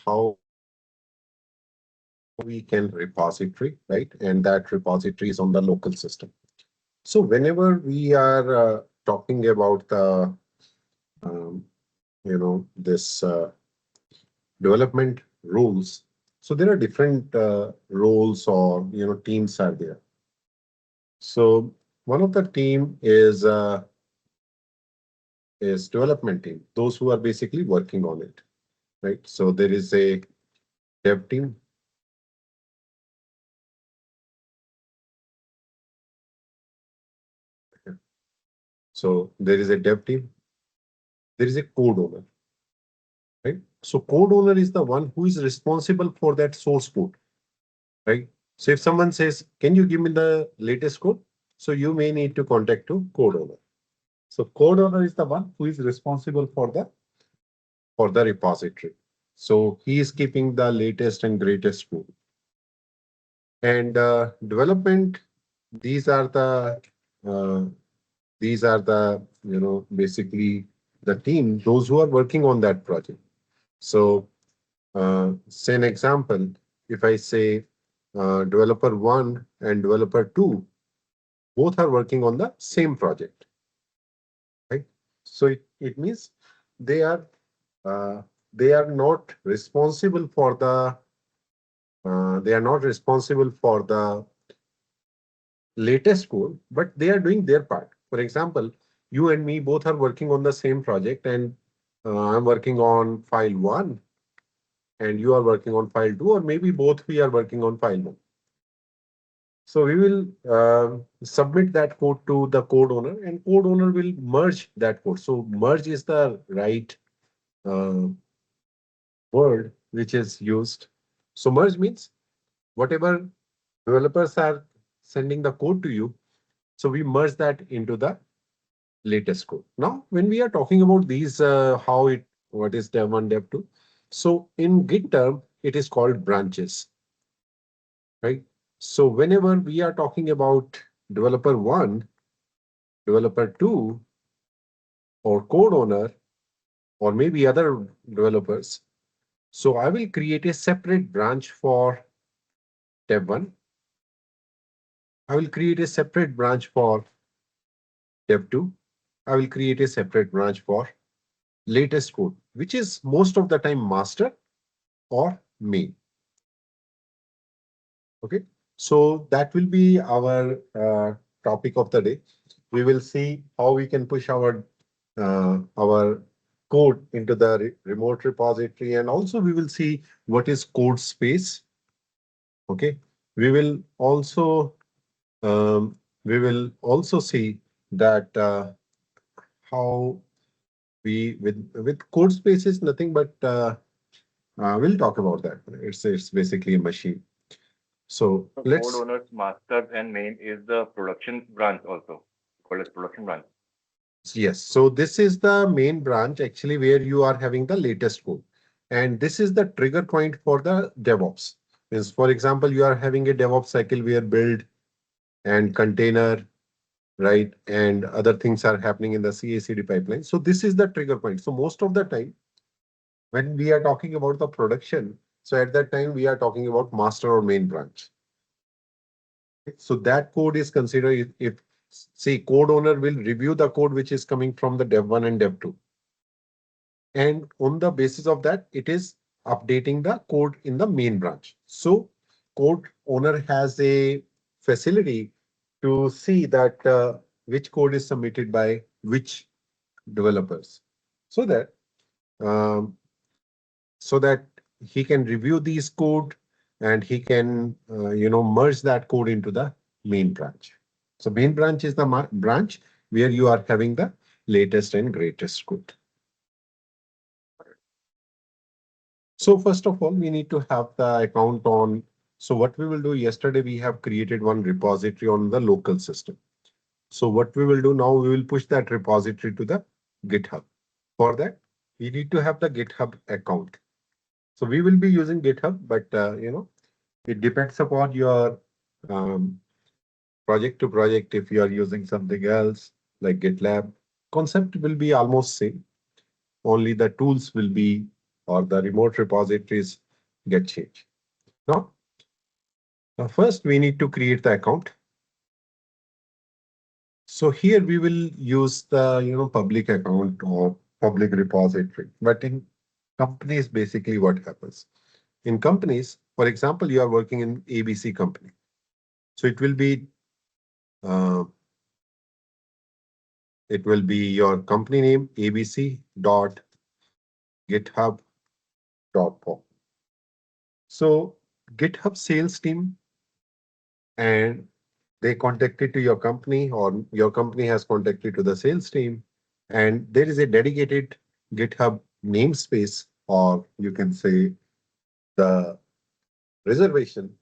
how we can repository, right? And that repository is on the local system. So whenever we are talking about the, um, this development rules, so there are different roles or, teams are there. So one of the team is development team, those who are basically working on it, right? So there is a dev team. So there is a dev team. There is a code owner, right? So code owner is the one who is responsible for that source code, right? So if someone says, can you give me the latest code? So you may need to contact to code owner. So code owner is the one who is responsible for the repository. So he is keeping the latest and greatest code. And development, these are the uh, basically the team, those who are working on that project. So say an example, if I say developer 1 and developer 2, both are working on the same project, right? So it means they are uh, not responsible for the latest code, but they are doing their part. For example, you and me both are working on the same project, and I'm working on file 1 and you are working on file 2, or maybe both we are working on file 1. So we will submit that code to the code owner, and code owner will merge that code. So merge is the right uh, word which is used. So merge means whatever developers are sending the code to you, so we merge that into the latest code. Now, when we are talking about these, what is dev 1, dev 2? So in Git term, it is called branches, right? So whenever we are talking about developer 1, developer 2, or code owner, or maybe other developers, so I will create a separate branch for dev 1. I will create a separate branch for dev 2. I will create a separate branch for latest code, which is most of the time master or main. Okay, so that will be our topic of the day. We will see how we can push our code into the remote repository, and also we will see what is code space. Okay, we will also see that how we with code space is nothing but we'll talk about that. It's basically a machine. So The code let's. owner's master and main is the production branch also, called as production branch. Yes, so this is the main branch actually where you are having the latest code. And this is the trigger point for the DevOps. Means, for example, you are having a DevOps cycle where build and container, right? And other things are happening in the CI/CD pipeline. So this is the trigger point. So most of the time, when we are talking about the production, so at that time, we are talking about master or main branch. So that code is considered if say code owner will review the code which is coming from the dev 1 and dev 2. And on the basis of that, it is updating the code in the main branch. So code owner has a facility to see that which code is submitted by which developers, so that um, he can review these code and he can merge that code into the main branch. So main branch is the branch where you are having the latest and greatest code. So first of all, we need to have the account on. So what we will do, yesterday, we have created one repository on the local system. So what we will do now, we will push that repository to the GitHub. For that, we need to have the GitHub account. So we will be using GitHub, but it depends upon your um, project to project. If you are using something else like GitLab, concept will be almost same. Only the tools will be or the remote repositories get changed. Now, first we need to create the account. So here we will use the public account or public repository. But in companies, basically what happens? In companies, for example, you are working in ABC company. So uh, it will be your company name abc.github.com. So GitHub sales team, and they contacted to your company, or your company has contacted to the sales team, and there is a dedicated GitHub namespace, or you can say the reservation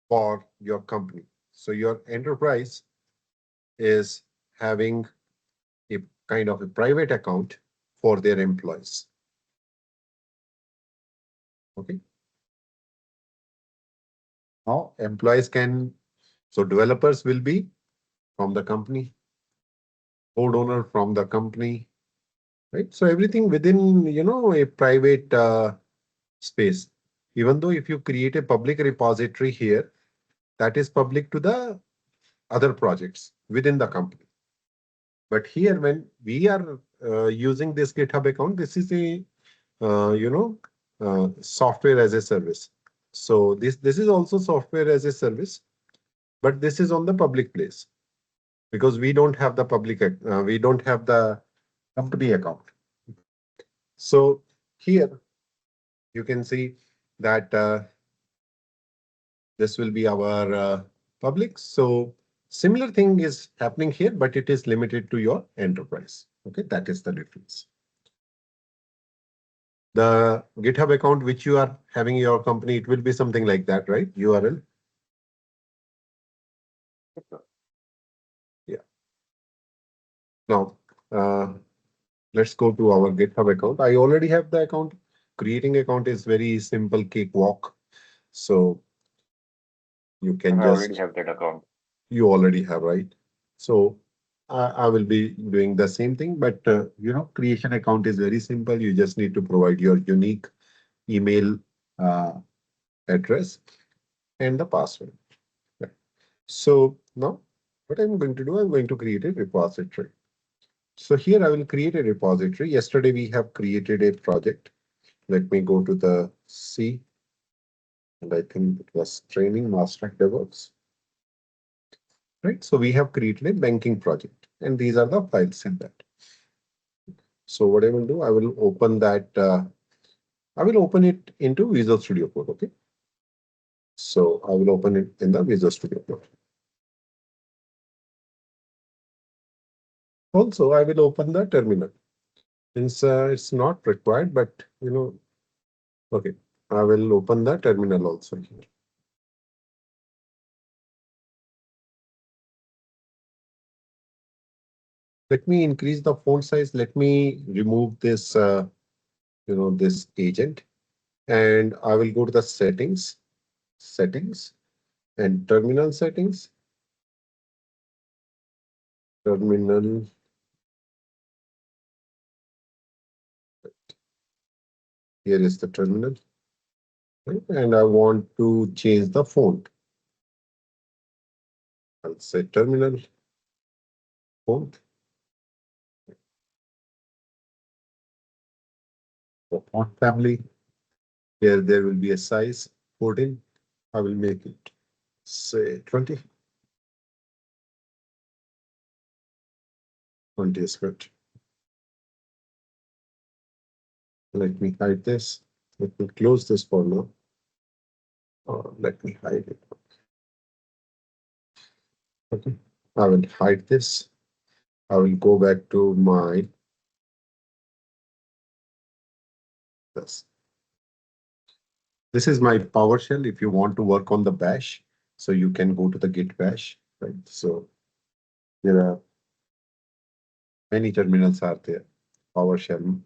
for your company. So your enterprise is having a kind of a private account for their employees. Okay. Now employees so developers will be from the company, code owner from the company, right? So everything within a private space. Even though if you create a public repository here, that is public to the other projects within the company. But here, when we are using this GitHub account, this is a software as a service. So this is also software as a service, but this is on the public place because we don't have the we don't have the company account. So here you can see that this will be our public. So similar thing is happening here, but it is limited to your enterprise. Okay, that is the difference. The GitHub account which you are having in your company, it will be something like that, right? URL. Yeah. Now, let's go to our GitHub account. I already have the account. Creating account is very simple cakewalk. So you can I already just, have that account. you already have, right? So I will be doing the same thing, but creation account is very simple. You just need to provide your unique email uh, address and the password. Right. So now what I'm going to do, I'm going to create a repository. So here I will create a repository. Yesterday we have created a project. Let me go to the C, and I think it was training master DevOps. Right. So we have created a banking project, and these are the files in that. So what I will do, I will open that. I will open it into Visual Studio Code. Okay. So I will open it in the Visual Studio Code. Also, I will open the terminal. Since it's not required, but okay, I will open the terminal also here. Let me increase the font size. Let me remove this, this agent, and I will go to the settings, and terminal settings. Terminal. Here is the terminal, right? And I want to change the font. I'll say terminal font. The font family. Here there will be a size 14. I will make it say 20. 20 is good. Let me hide this. Let me close this for now. Let me hide it. Okay. I will hide this. I will go back to my this. This is my PowerShell. If you want to work on the bash, so you can go to the Git bash, right? So there are many terminals are there. PowerShell,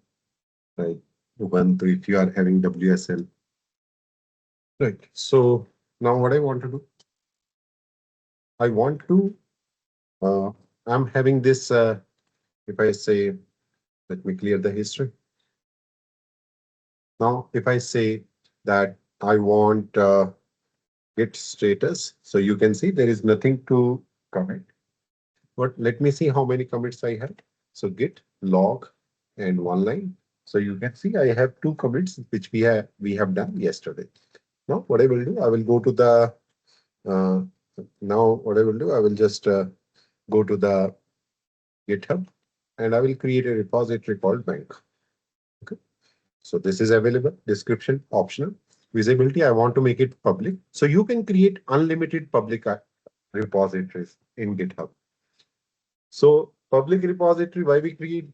right? Ubuntu, if you are having WSL. Right. So now what I want to do, I want to, I'm having this, if I say, let me clear the history. Now, if I say that I want Git status, so you can see there is nothing to commit. But let me see how many commits I have. So Git log and one line. So you can see I have 2 commits which we have done yesterday. Now what I will do, I will go to the uh, now what I will do, I will just go to the GitHub and I will create a repository called bank. Okay. So this is available. Description optional. Visibility, I want to make it public. So you can create unlimited public repositories in GitHub. So public repository, why we create?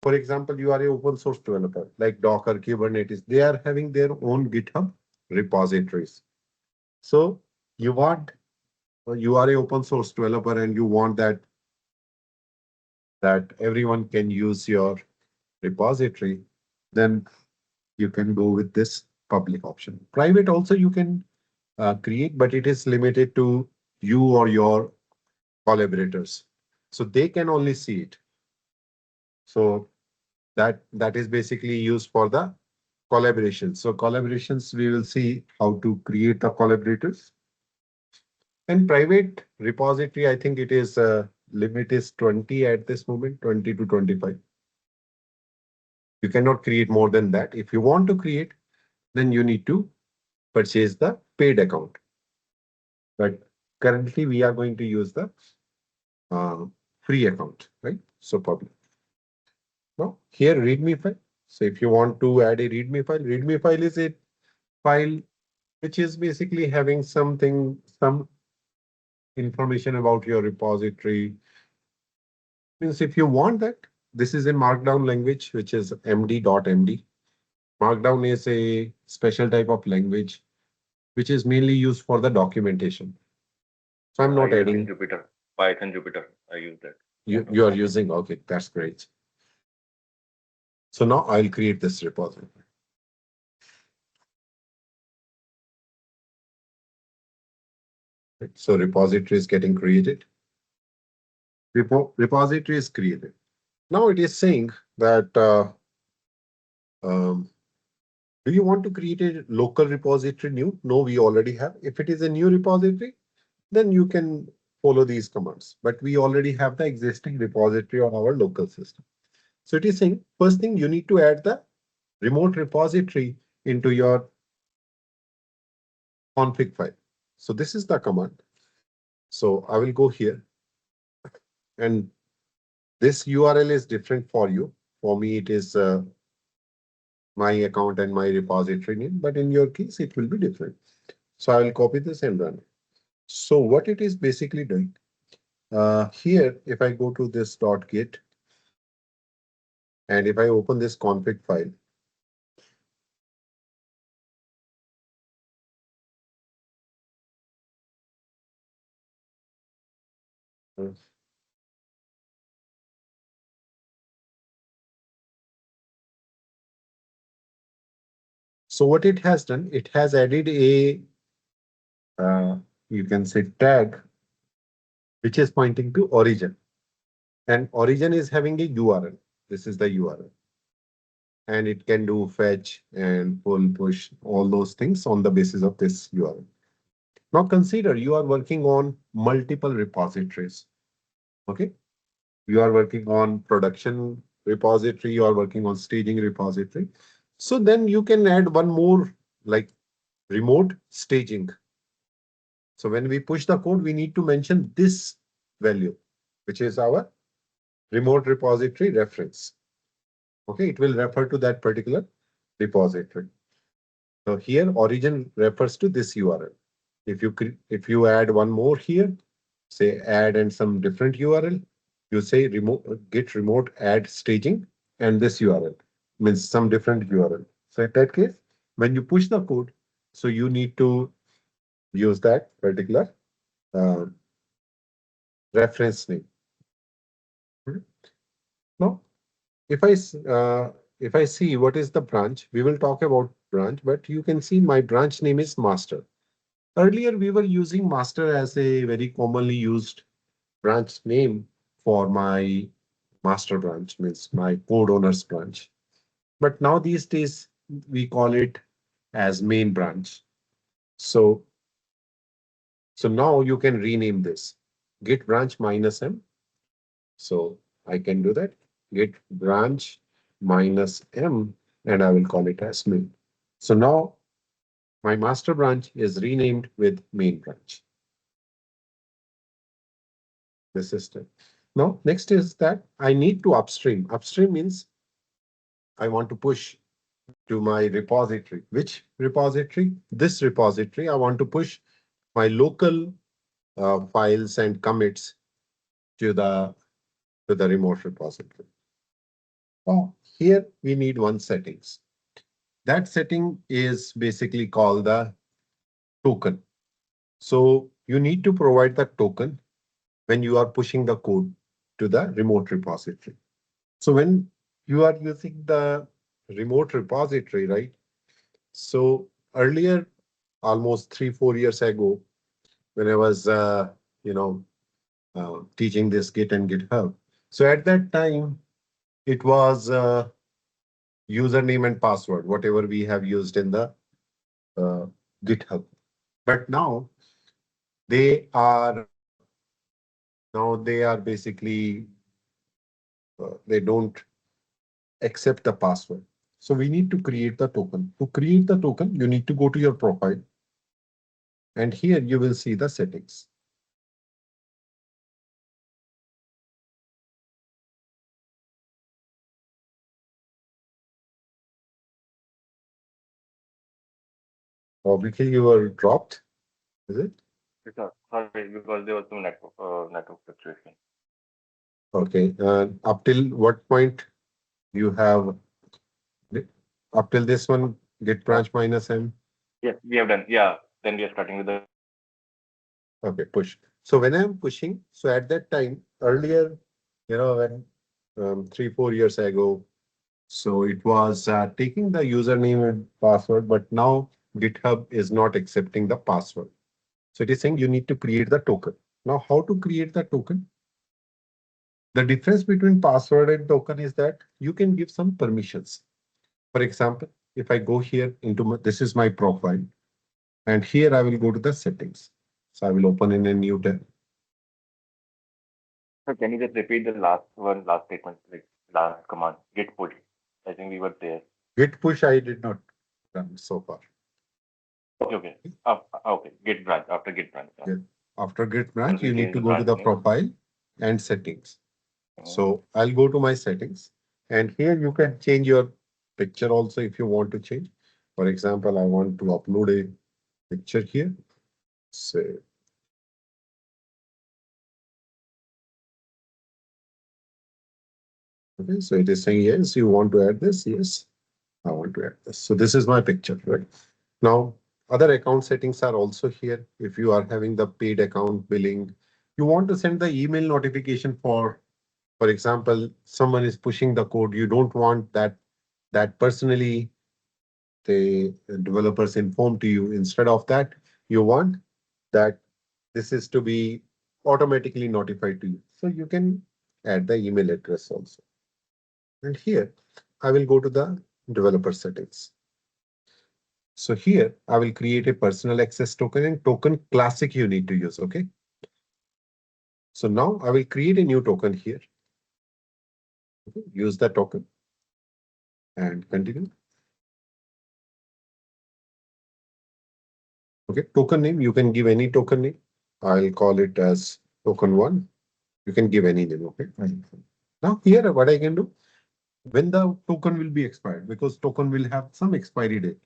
For example, you are a open source developer like Docker, Kubernetes. They are having their own GitHub repositories. So you want, you are a open source developer and you want that everyone can use your repository, then you can go with this public option. Private also you can create, but it is limited to you or your collaborators. So they can only see it. So that is basically used for the collaborations. So collaborations, we will see how to create the collaborators. And private repository, I think it is limit is 20 at this moment, 20 to 25. You cannot create more than that. If you want to create, then you need to purchase the paid account. But currently we are going to use the uh, free account, right? So public. Now here README file. So if you want to add a README file is a file which is basically having some information about your repository. Means if you want that, this is a markdown language, which is md.md. Markdown is a special type of language, which is mainly used for the documentation. So I'm not adding. Jupyter, Python Jupyter. I use that. You are using, okay, that's great. So now I'll create this repository. So repository is getting created. Repository is created. Now it is saying that do you want to create a local repository new? No, we already have. If it is a new repository, then you can follow these commands. But we already have the existing repository on our local system. So it is saying, first thing, you need to add the remote repository into your config file. So this is the command. So I will go here. And this URL is different for you. For me, it is my account and my repository name, but in your case, it will be different. So I will copy this and run it. So what it is basically doing, here, if I go to this .git, and if I open this config file, so what it has done, it has added a, you can say tag, which is pointing to origin. And origin is having a URL. This is the URL. And it can do fetch and pull, push, all those things on the basis of this URL. Now consider you are working on multiple repositories. Okay. You are working on production repository, you are working on staging repository. So then you can add one more like remote staging. So when we push the code, we need to mention this value, which is our remote repository reference. Okay, it will refer to that particular repository. So here origin refers to this URL. If you add one more here, say add and some different URL, you say remote git remote add staging and this URL means some different URL. So in that case, when you push the code, so you need to use that particular uh, reference name. Now, if I see what is the branch, we will talk about branch, but you can see my branch name is master. Earlier, we were using master as a very commonly used branch name for my master branch, means my code owner's branch. But now these days, we call it as main branch. So now you can rename this git branch minus m. So I can do that git branch minus m, and I will call it as main. So now my master branch is renamed with main branch. This is it. Now, next is that I need to upstream. Upstream means I want to push to my repository. Which repository? This repository. I want to push my local files and commits to the remote repository. Oh, here we need one settings. That setting is basically called the token. So you need to provide the token when you are pushing the code to the remote repository. So when you are using the remote repository, right? So earlier, almost 3-4 years ago, when I was, teaching this Git and GitHub. So at that time, it was username and password, whatever we have used in the uh, GitHub. But they are they are basically they don't accept the password. So we need to create the token. To create the token, you need to go to your profile, and here you will see the settings. Obviously, you were dropped, is it? Sorry, because there was some network fluctuation. Okay. Up till what point you have up till this one, git branch minus m? Yes, we have done. Yeah, then we are starting with the. Okay, push. So when I'm pushing, so at that time, earlier, when 3-4 years ago, so it was taking the username and password, but now GitHub is not accepting the password. So it is saying you need to create the token. Now, how to create the token? The difference between password and token is that you can give some permissions. For example, if I go here into this is my profile, and here I will go to the settings. So I will open in a new tab. So can you just repeat the last statement, like last command, git push? I think we were there. Git push I did not run so far. Okay. Okay. Git branch after git branch. Yeah. After Git branch, Once we you need change to the go to branch the name. profile and settings. Mhm. So I'll go to my settings, and here you can change your picture also if you want to change. For example, I want to upload a picture here. Say, okay, so it is saying yes, you want to add this. Yes, I want to add this. So this is my picture, right? Now, other account settings are also here. If you are having the paid account billing, you want to send the email notification for example, someone is pushing the code. You don't want that personally the developers inform to you. Instead of that, you want that this is to be automatically notified to you. So you can add the email address also. And here, I will go to the developer settings. So here, I will create a personal access token, and token classic you need to use, okay? So now I will create a new token here. Okay, use the token and continue. Okay, token name, you can give any token name. I'll call it as token 1. You can give any name, okay? Now here, what I can do, when the token will be expired, because token will have some expiry date.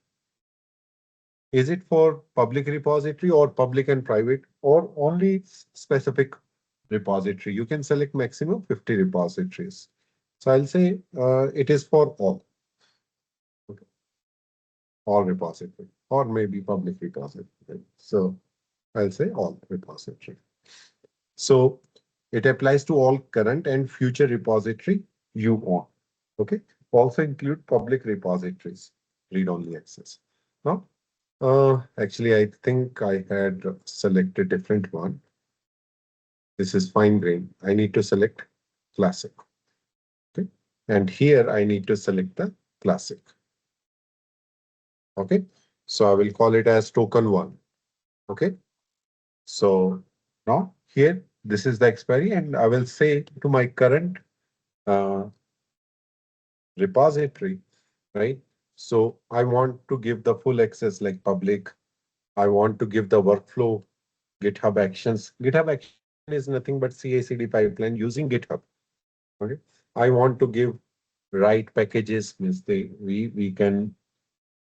Is it for public repository or public and private, or only specific repository? You can select maximum 50 repositories. So I'll say it is for all. Okay. All repository, or maybe public repository. So I'll say all repository. So it applies to all current and future repository you own. Okay. Also include public repositories, read-only access. Now, actually, I think I had selected different one. This is fine grain. I need to select classic. Okay. And here I need to select the classic. Okay, so I will call it as token 1. Okay, so now here, this is the expiry, and I will say to my current uh, repository, right? So I want to give the full access like public. I want to give the workflow GitHub Actions. GitHub Action is nothing but CI/CD pipeline using GitHub. Okay. I want to give write packages, means we can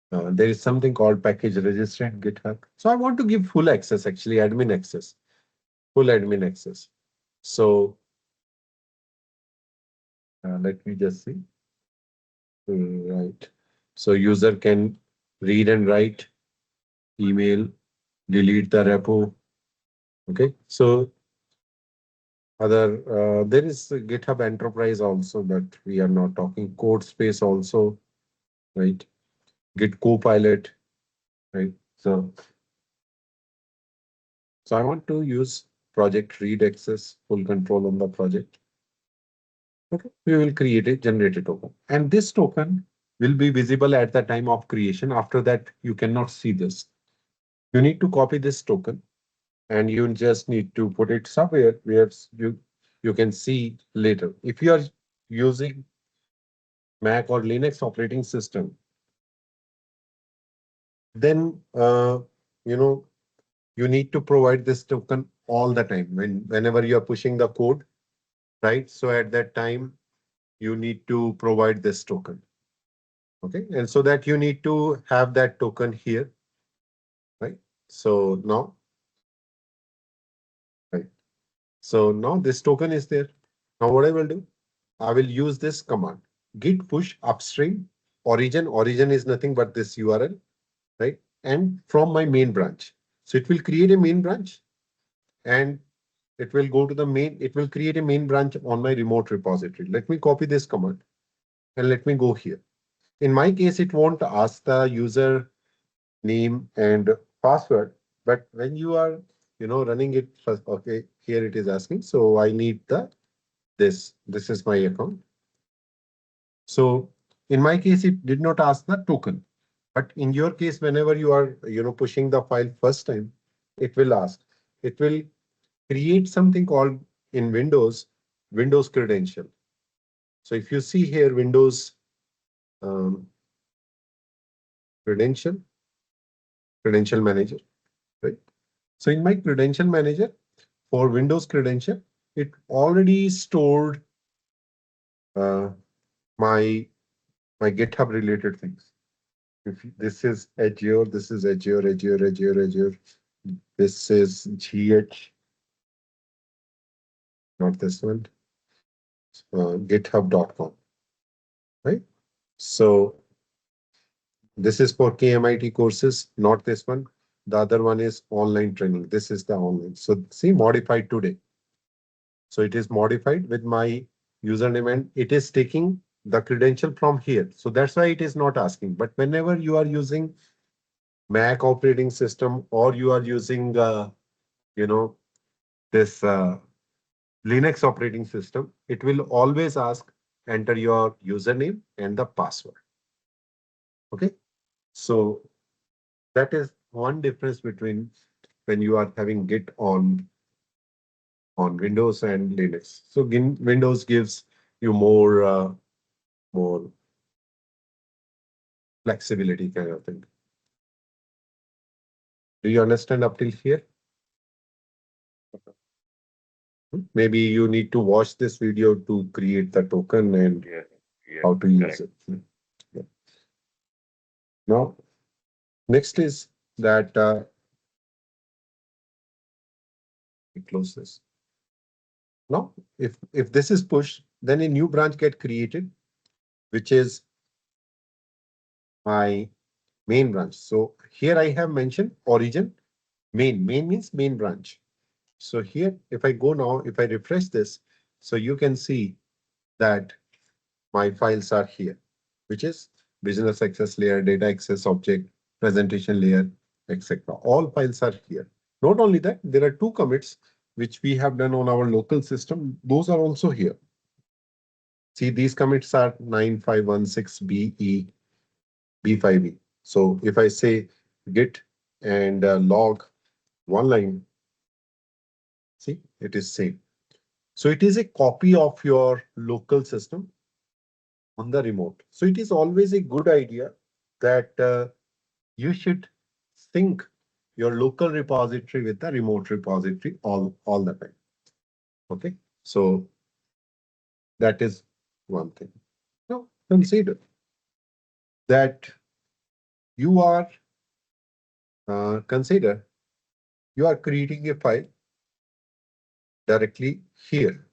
there is something called package register in GitHub. So I want to give full access, actually admin access, full admin access. So let me just see. Right. So user can read and write, email, delete the repo. Okay. So there is GitHub Enterprise also, but we are not talking code space also, right? Git Copilot, right? So I want to use project read access, full control on the project. Okay, we will create a generated token, and this token will be visible at the time of creation. After that, you cannot see this. You need to copy this token, and you just need to put it somewhere where you can see later. If you are using Mac or Linux operating system, then you know you need to provide this token all the time whenever you are pushing the code, right? So at that time, you need to provide this token. Okay, and so that you need to have that token here, right? So now, right. So now this token is there. Now what I will do, I will use this command, git push upstream origin. Origin is nothing but this URL, right? And from my main branch. So it will create a main branch, and it will go to the main, it will create a main branch on my remote repository. Let me copy this command and let me go here. In my case, it won't ask the user name and password, but when you are, running it first, okay, here it is asking. So I need this is my account. So in my case, it did not ask the token, but in your case, whenever you are, pushing the file first time, it will ask, it will create something called in Windows credential. So if you see here, Windows um, credential, credential manager, right? So in my credential manager for Windows credential, it already stored uh, my GitHub related things. If this is Azure, this is Azure. This is GH, not this one, github.com, right? So this is for KMIT courses, not this one. The other one is online training. This is the online. So see, modified today. So it is modified with my username, and it is taking the credential from here. So that's why it is not asking. But whenever you are using Mac operating system, or you are using, you know, this Linux operating system, it will always ask, enter your username and the password. Okay. So that is one difference between when you are having Git on Windows and Linux. So Windows gives you more flexibility kind of thing. Do you understand up till here? Maybe you need to watch this video to create the token and how to use it. Yeah. Now, next is that we close this. Now, if this is push, then a new branch get created, which is my main branch. So here I have mentioned origin, main. Main means main branch. So here, if I go now, if I refresh this, so you can see that my files are here, which is business access layer, data access object, presentation layer, etc. All files are here. Not only that, there are two commits which we have done on our local system. Those are also here. See, these commits are 9516BE, B5E. So if I say git and log one line, see, it is same. So it is a copy of your local system on the remote. So it is always a good idea that you should sync your local repository with the remote repository all the time. Okay, so that is one thing. Now consider that you are consider you are creating a file directly here.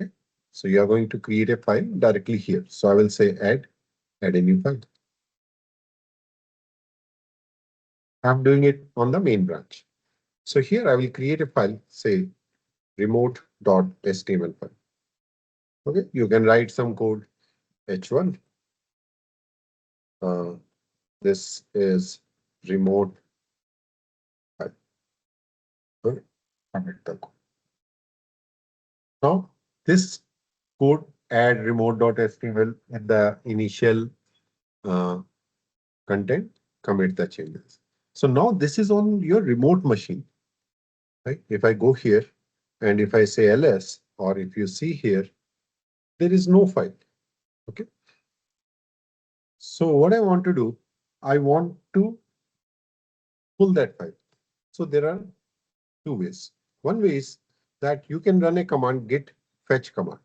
Okay? So you are going to create a file directly here. So I will say add a new file. I'm doing it on the main branch. So here I will create a file, say remote.html file. Okay, you can write some code h1. This is remote file. Okay, commit the code. Now this code add remote.html in the initial content, commit the changes. So now this is on your remote machine, right? If I go here and if I say ls, or if you see here, there is no file. Okay. So what I want to do, I want to pull that file. So there are two ways. One way is that you can run a command, git fetch command.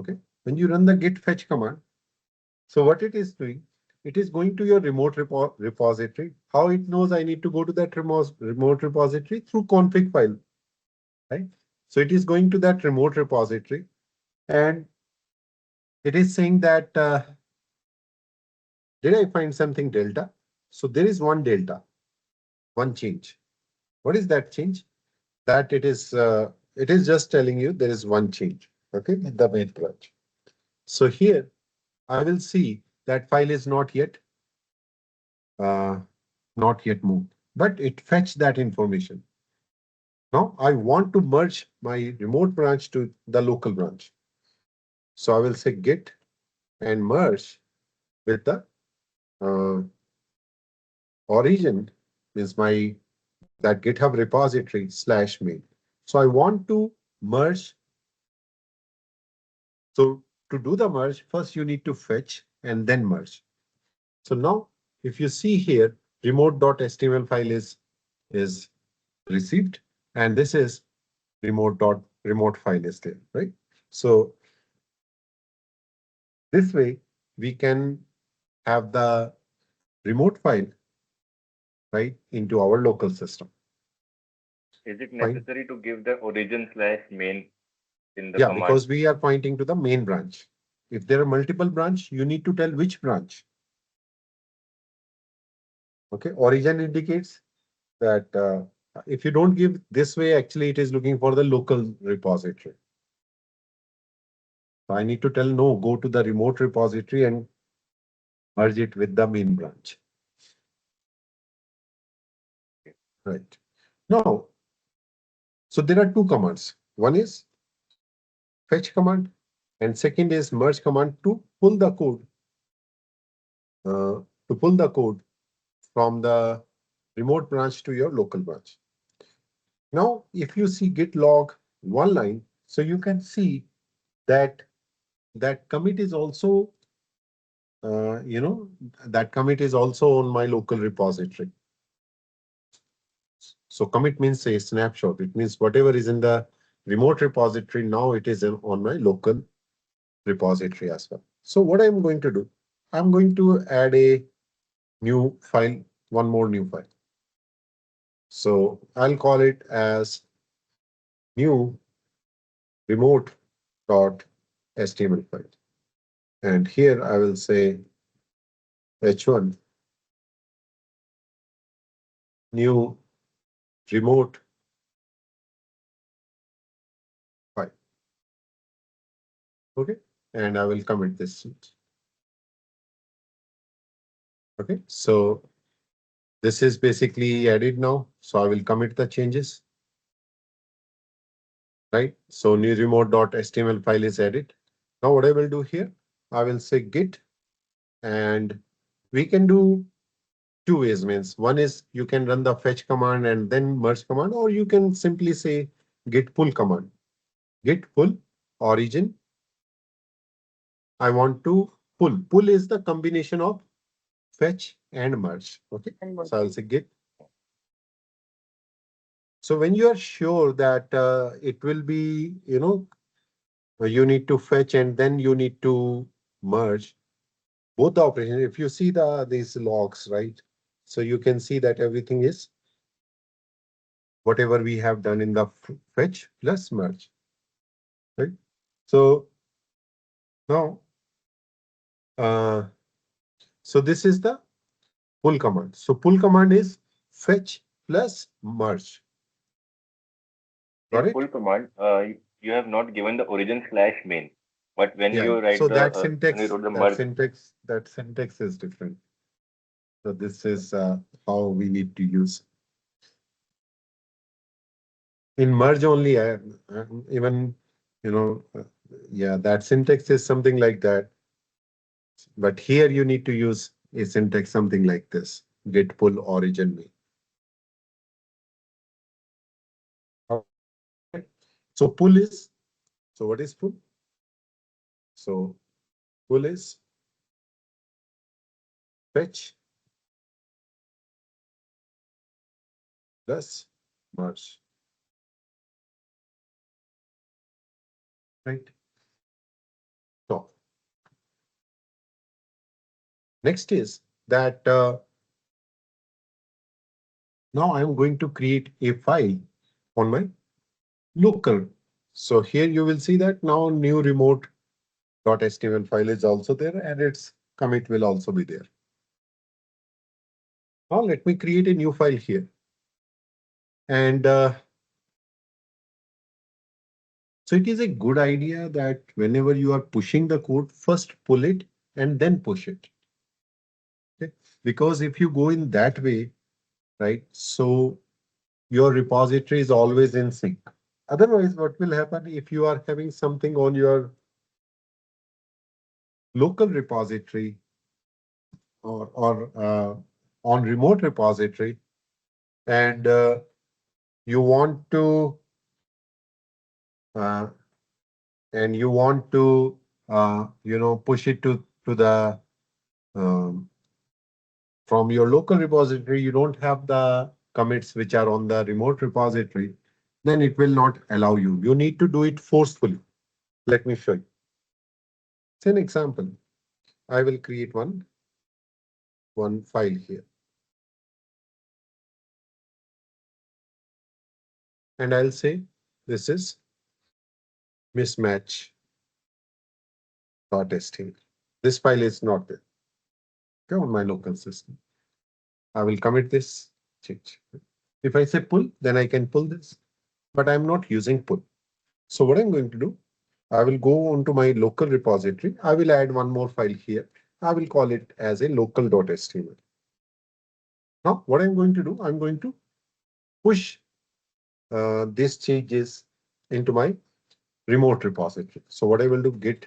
Okay. When you run the git fetch command, so what it is doing, it is going to your remote repository. How it knows I need to go to that remote repository? Through config file, right? So it is going to that remote repository and it is saying that, did I find something delta? So there is one delta, one change. What is that change? That it is just telling you there is one change, okay, in the main branch. So here I will see that file is not yet moved, but it fetched that information. Now I want to merge my remote branch to the local branch. So I will say git and merge with the origin, means my that GitHub repository /main. So I want to merge. So to do the merge, first you need to fetch and then merge. So now if you see here, remote.html file is received, and this is remote file is there, right? So this way we can have the remote file right into our local system. Is it Fine. necessary to give the origin/main in the Yeah, command? because we are pointing to the main branch. If there are multiple branch, you need to tell which branch. Okay, origin indicates that if you don't give this way, actually it is looking for the local repository. So I need to tell no, go to the remote repository and merge it with the main branch. Right. Now, so there are two commands. One is fetch command and second is merge command to pull the code. From the remote branch to your local branch. Now, if you see git log one line, so you can see that that commit is also, that commit is also on my local repository. So commit means a snapshot. It means whatever is in the remote repository, now it is on my local repository as well. So what I'm going to do, I'm going to add a new file, one more new file. So I'll call it as new remote.html file. And here I will say h1 new remote file. Okay, and I will commit this. Okay, so this is basically added now. So I will commit the changes. Right, so new remote.html file is added. Now what I will do here, I will say git and we can do two ways. Means one is you can run the fetch command and then merge command, or you can simply say git pull command. Git pull origin. I want to pull. Pull is the combination of fetch and merge. Okay. So I'll say git. So when you are sure that it will be, you need to fetch and then you need to merge both the operations. If you see these logs, right? So you can see that everything is whatever we have done in the fetch plus merge, right? So now, uh, so this is the pull command. So pull command is fetch plus merge. Got In it? pull command, you have not given the origin slash main, but when Yeah. you write So the that when you syntax, wrote the that merge, syntax, that syntax is different. So this is how we need to use. In merge only, even, yeah, that syntax is something like that. But here you need to use a syntax something like this: git pull origin main. Okay. So pull is, so what is pull? So pull is fetch plus merge, right? So next is that now I'm going to create a file on my local. So here you will see that now new remote.html file is also there and its commit will also be there. Now let me create a new file here. And so it is a good idea that whenever you are pushing the code, first pull it and then push it. Okay? Because if you go in that way, right, so your repository is always in sync. Otherwise, what will happen if you are having something on your local repository or on remote repository, and you want to uh, push it to the um, from your local repository, you don't have the commits which are on the remote repository, then it will not allow you. You need to do it forcefully. Let me show you. It's an example. I will create one file here. And I'll say this is mismatch.html. This file is not there. Okay, on my local system. I will commit this change. If I say pull, then I can pull this, but I'm not using pull. So what I'm going to do, I will go onto my local repository. I will add one more file here. I will call it as a local.html. Now, what I'm going to do, I'm going to push these changes into my remote repository. So what I will do, git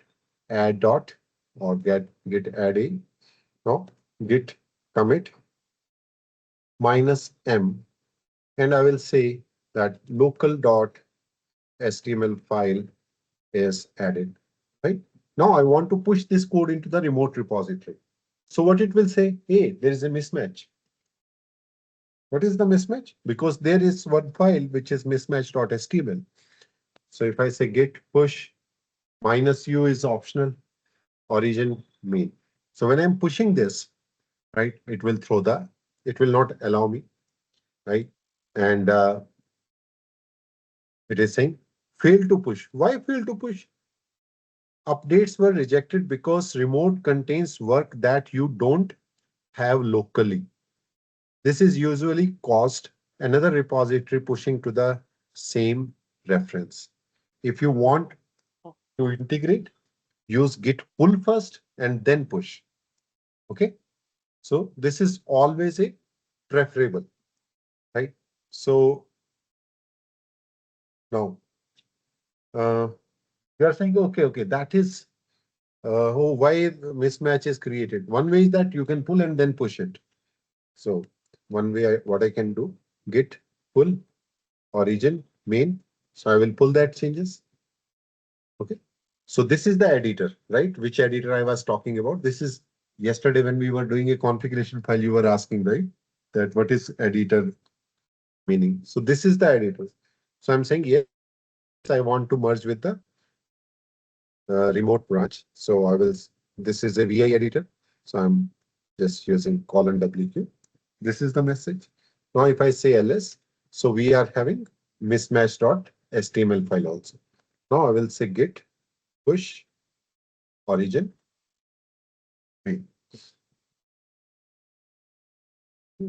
add dot or git add a, no, git commit -m, and I will say that local.html file is added, right? Now I want to push this code into the remote repository. So what it will say, hey, there is a mismatch. What is the mismatch? Because there is one file which is mismatch.html. So if I say git push -u is optional, origin main. So when I'm pushing this, right, it will not allow me, right? And it is saying fail to push. Why fail to push? Updates were rejected because remote contains work that you don't have locally. This is usually caused another repository pushing to the same reference. If you want to integrate, use git pull first and then push. Okay. So this is always a preferable, right? So now you are saying, okay, that is why mismatch is created. One way is that you can pull and then push it. So one way, what I can do, git pull origin main. So I will pull that changes. Okay. So this is the editor, right? Which editor I was talking about. This is yesterday when we were doing a configuration file, you were asking, right? That what is editor meaning. So this is the editor. So I'm saying, yes, I want to merge with the remote branch. So this is a VI editor. So I'm just using colon WQ. This is the message. Now, if I say ls, so we are having mismatch.html file also. Now I will say git push origin main.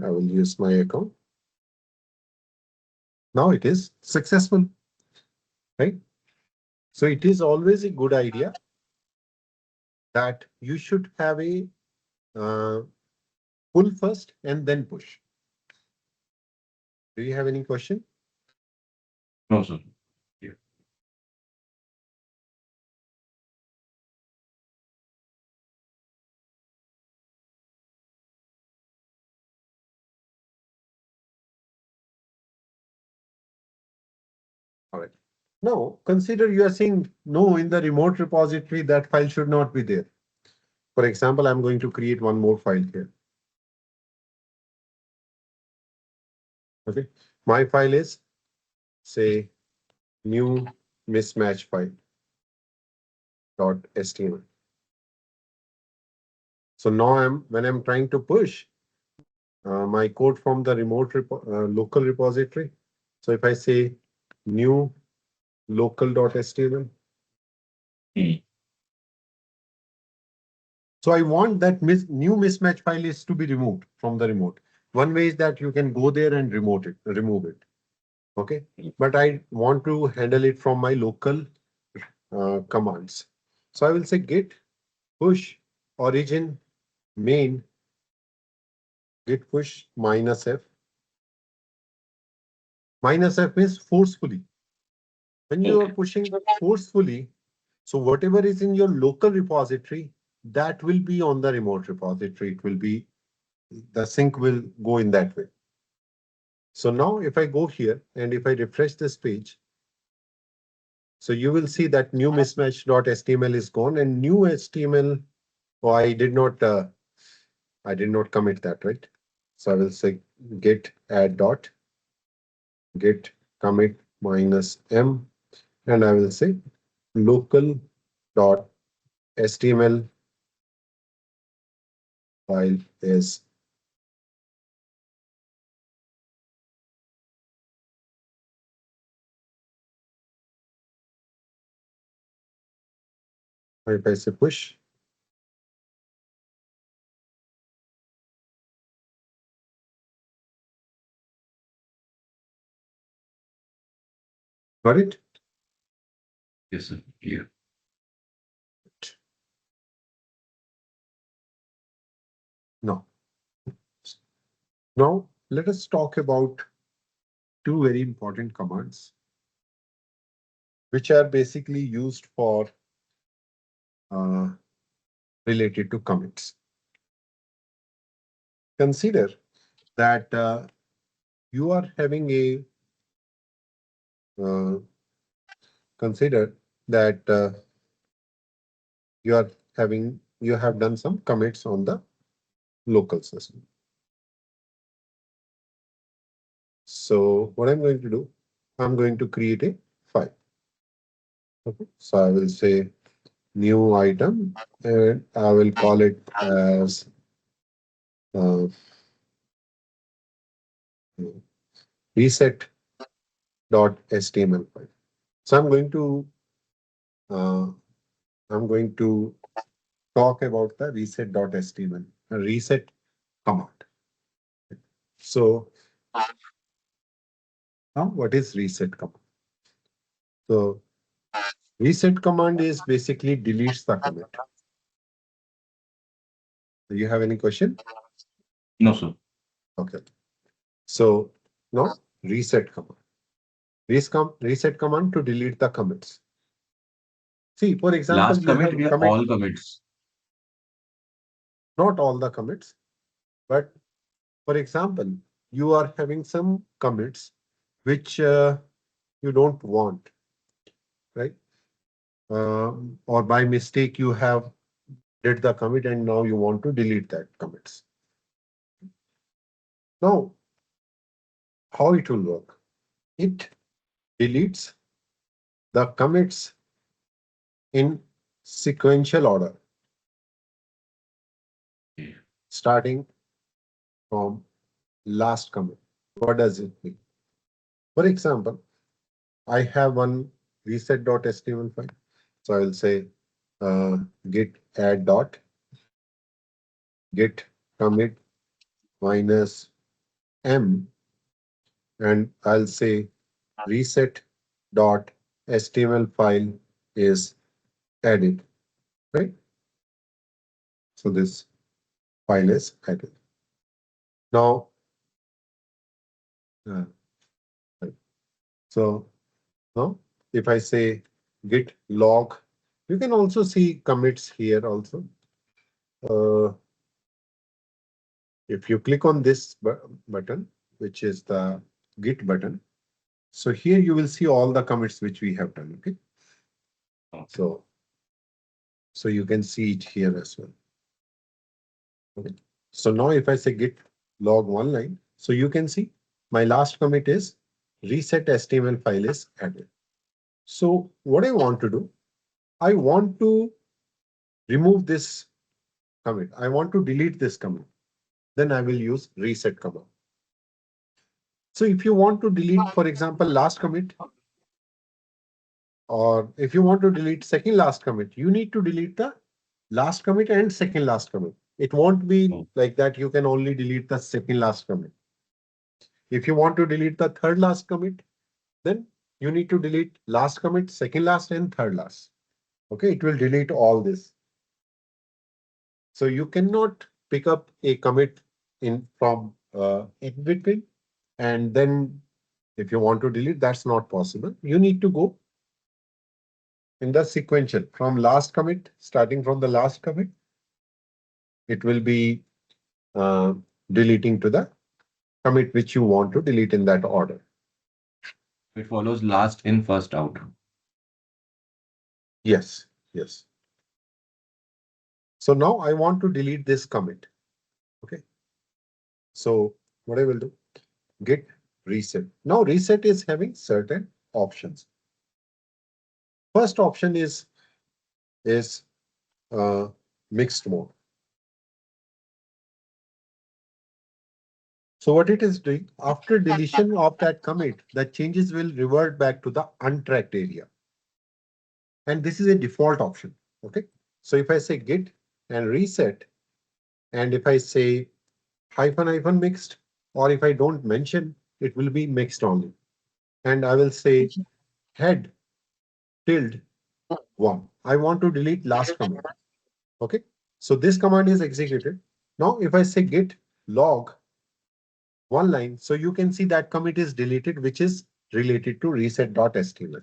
I will use my account. Now it is successful, right? So it is always a good idea that you should have a pull first and then push. Do you have any question? No, sir. Yeah. All right. Now, consider you are saying, no, in the remote repository, that file should not be there. For example, I'm going to create one more file here. Okay. My file is, say, new mismatch file .html. So now when I'm trying to push my code from the local repository. So if I say new local.html. So I want that new mismatch file is to be removed from the remote. One way is that you can go there and remove it. Okay. But I want to handle it from my local commands. So I will say git push origin main git push -f. -f means forcefully. When you are pushing forcefully, so whatever is in your local repository, that will be on the remote repository. It will be, the sync will go in that way. So now if I go here and if I refresh this page, so you will see that new mismatch.html is gone and new HTML. Oh, I did not commit that, right? So I will say git add dot git commit -m, and I will say local.html file is if I say push. Got it? Yes, sir. Yeah. No. Now let us talk about two very important commands, which are basically used for related to commits. Consider that you are having a consider that you have done some commits on the local system. So what I'm going to do, I'm going to create a file. Okay. So I will say new item and I will call it as reset.html file. So I'm going to talk about the reset.html, a reset command. So now what is reset command? So reset command is basically deletes the commit. Do you have any question? No, sir. Okay. So now reset command. Reset command to delete the commits. See, for example, Last you commit, have we a have commit, all commits. not all the commits, but for example, you are having some commits which you don't want, right? Or by mistake you have did the commit and now you want to delete that commits. Now, how it will work? It deletes the commits in sequential order, starting from last commit. What does it mean? For example, I have one reset.html file. So I will say git add dot git commit minus m, and I'll say reset.html file is added, right? So this file is added. Now, right. So now if I say git log, you can also see commits here also. If you click on this button, which is the Git button, so here you will see all the commits which we have done. Okay. So you can see it here as well. Okay. So now if I say git log one line, so you can see my last commit is reset HTML file is added. So what I want to do, I want to remove this commit. I want to delete this commit. Then I will use reset command. So if you want to delete, for example, last commit, or if you want to delete second last commit, you need to delete the last commit and second last commit. It won't be like that. You can only delete the second last commit. If you want to delete the third last commit, then you need to delete last commit, second last, and third last. Okay, it will delete all this. So you cannot pick up a commit from in between, and then if you want to delete, that's not possible. You need to go in the sequential from last commit, starting from the last commit. It will be deleting to the commit which you want to delete in that order. It follows last in, first out. Yes, yes. So now I want to delete this commit. Okay. So what I will do, git reset. Now reset is having certain options. First option is mixed mode. So what it is doing, after deletion of that commit, the changes will revert back to the untracked area. And this is a default option. Okay. So if I say git and reset, and if I say hyphen mixed, or if I don't mention, it will be mixed only. And I will say head tilde 1. I want to delete last command. Okay. So this command is executed. Now, if I say git log one line, so you can see that commit is deleted, which is related to reset.html.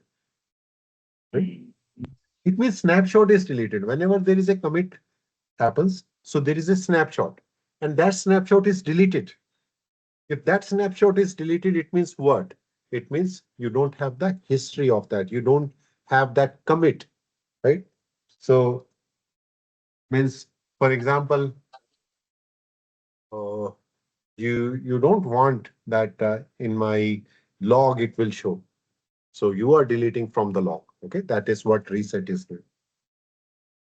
Right? It means snapshot is deleted. Whenever there is a commit happens, so there is a snapshot, and that snapshot is deleted. If that snapshot is deleted, it means what? It means you don't have the history of that. You don't have that commit, right? So means, for example, uh, you don't want that in my log it will show. So you are deleting from the log. Okay, that is what reset is doing.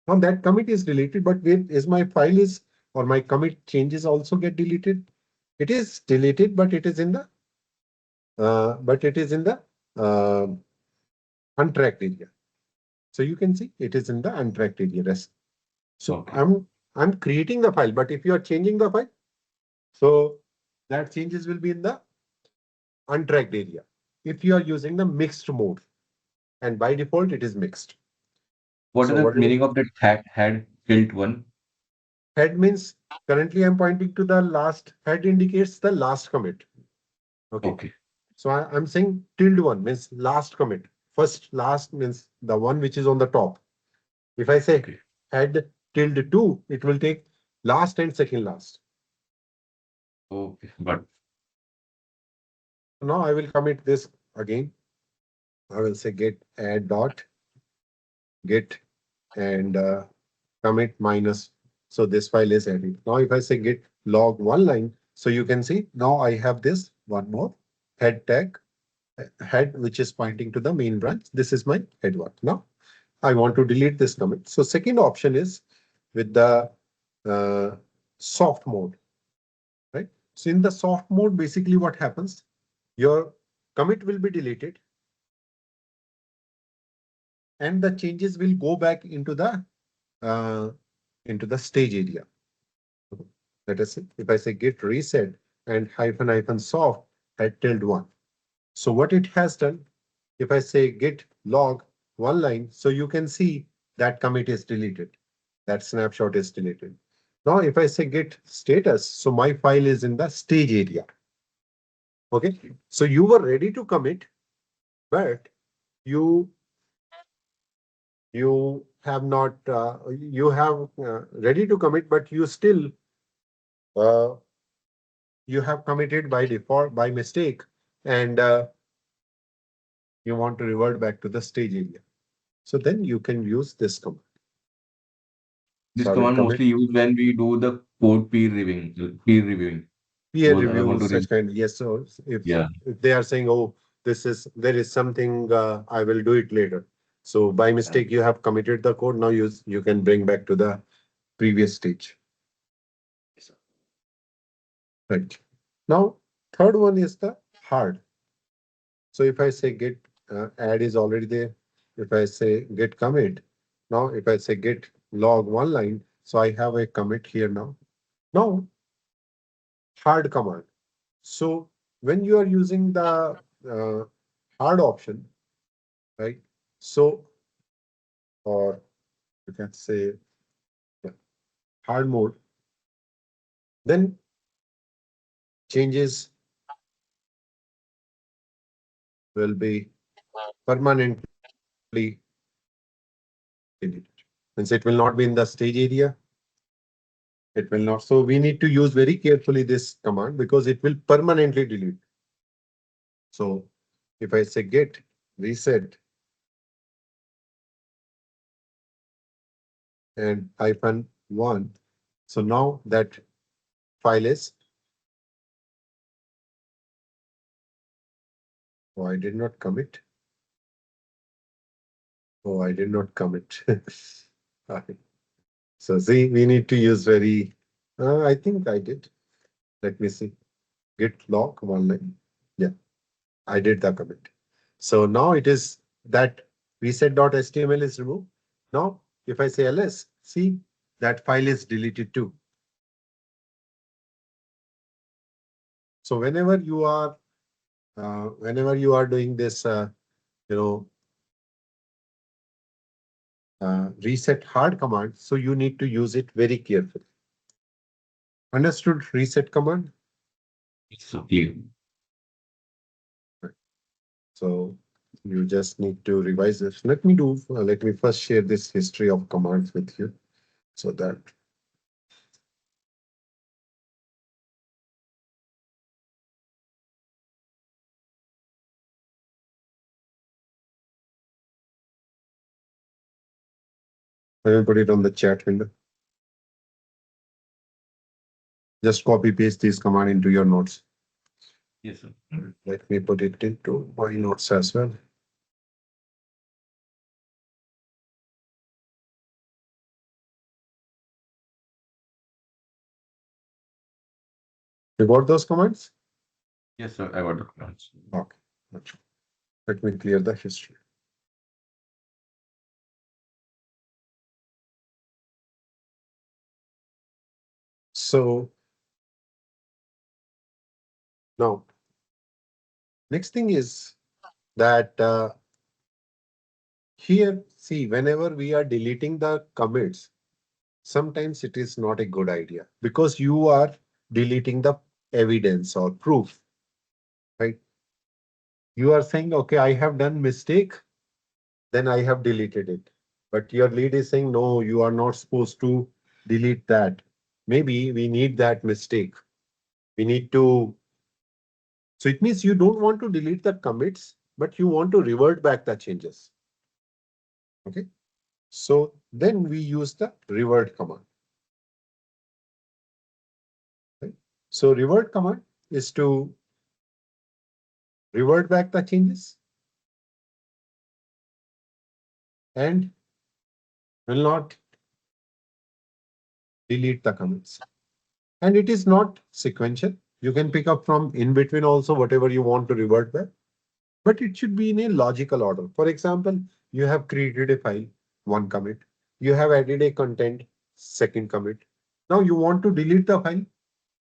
Now that commit is deleted, but where is my file is or my commit changes also get deleted? It is deleted, but it is in the uh, untracked area. So you can see it is in the untracked area. So Okay. I'm creating the file, but if you are changing the file, so that changes will be in the untracked area. If you are using the mixed mode, and by default it is mixed. What So is the what meaning of that head tilt one? head means currently I'm pointing to the last head indicates the last commit. Okay. Okay. So I'm saying tilde one means last commit. First last means the one which is on the top. If I say head tilde 2, it will take last and second last. Okay, but Now I will commit this again. I will say git add dot git and commit minus. So this file is added. Now if I say git log one line, so you can see now I have this one more head tag, head, which is pointing to the main branch. This is my head one. Now I want to delete this commit. So second option is with the soft mode, right? So in the soft mode, basically what happens, your commit will be deleted and the changes will go back uh, into the stage area. Let us see. If I say git reset and hyphen soft at tilde 1. So what it has done, if I say git log one line, so you can see that commit is deleted. That snapshot is deleted. Now, if I say git status, so my file is in the stage area. Okay. So you were ready to commit, but you have not, you have ready to commit, but you still, uh, you have committed by default, by mistake, and you want to revert back to the stage area. So then you can use this command. this So I will command commit mostly used when we do the code peer reviewing. Peer reviewing. peer Suppose I want review, to such kind. Yes. So yeah. if they are saying, oh, there is something, I will do it later. So by mistake, you have committed the code. Now you can bring back to the previous stage. Right. Now, third one is the hard. So if I say git add is already there. If I say git commit, now if I say git log one line, so I have a commit here now. Now, hard command. So when you are using the hard option, right? So, or you can say yeah, hard mode, then changes will be permanently deleted. Means it will not be in the stage area. It will not. So we need to use very carefully this command because it will permanently delete. So if I say git reset and hyphen one, so now that file is, oh, I did not commit. Oh, I did not commit. Okay. So see, we need to use very, I think I did. Let me see. Git log one line. Yeah, I did the commit. So now it is that reset.html is removed. Now, if I say ls, see that file is deleted too. So whenever you are doing this, you know, reset hard command, so you need to use it very carefully. Understood reset command? So clear. So you just need to revise this. Let me first share this history of commands with you so that I will put it on the chat window. Just copy paste this command into your notes. Yes, sir. Let me put it into my notes as well. You got those commands? Yes, sir. I got the commands. Okay. Let me clear the history. So now, next thing is that here, see, whenever we are deleting the commits, sometimes it is not a good idea because you are deleting the evidence or proof, right? You are saying, okay, I have done mistake, then I have deleted it. but your lead is saying, no, you are not supposed to delete that. Maybe we need that mistake. We need to, so it means you don't want to delete the commits, but you want to revert back the changes. Okay. So then we use the revert command. Right? So revert command is to revert back the changes and will not delete the commits. And it is not sequential. You can pick up from in between also whatever you want to revert back, but it should be in a logical order. For example, you have created a file, one commit. You have added a content, second commit. Now you want to delete the file.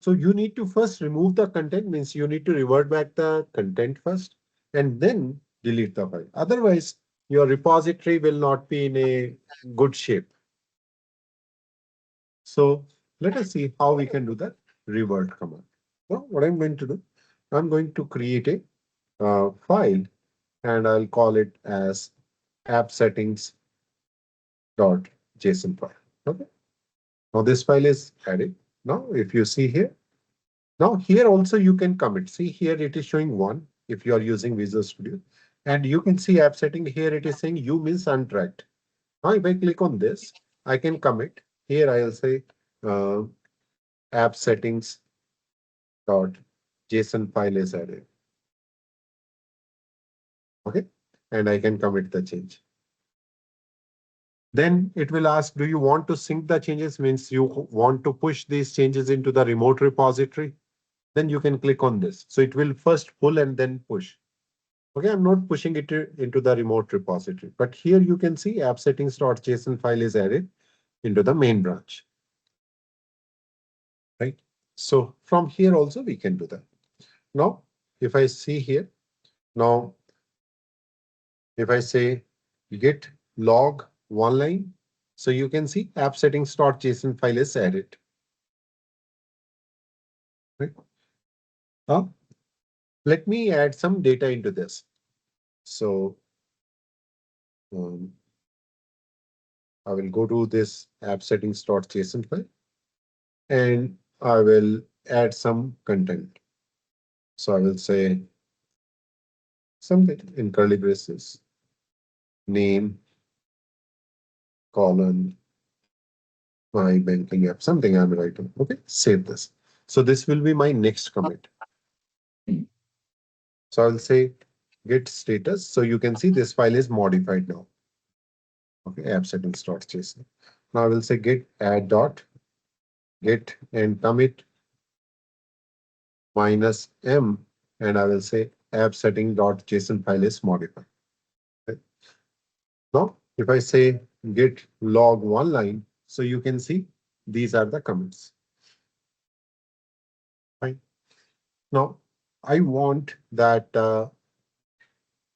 So you need to first remove the content, means you need to revert back the content first and then delete the file. Otherwise, your repository will not be in a good shape. So let us see how we can do that revert command. So what I'm going to do, I'm going to create a file and I'll call it as app settings.json file. Okay. Now this file is added. Now if you see here, now here also you can commit. See here it is showing 1 if you are using Visual Studio. And you can see app setting here it is saying you means untracked. Now if I click on this, I can commit. Here I'll say uh, app settings.json file is added. Okay. And I can commit the change. Then it will ask, do you want to sync the changes? Means you want to push these changes into the remote repository. Then you can click on this. So it will first pull and then push. Okay, I'm not pushing it into the remote repository, but here you can see app settings.json file is added into the main branch. Right. So from here also we can do that. Now, if I see here, now if I say git log oneline, so you can see app settings.json file is added. Right. Now, let me add some data into this. So I will go to this app settings.json file and I will add some content. So I will say something in curly braces, name, colon, my banking app, something I'm writing. Okay, save this. So this will be my next commit. So I'll say git status. So you can see this file is modified now. Okay, app settings.json. Now I will say git add dot git and commit -m, and I will say app setting.json file is modified. Okay. Now, if I say git log oneline, so you can see these are the commits. Fine. Now, I want that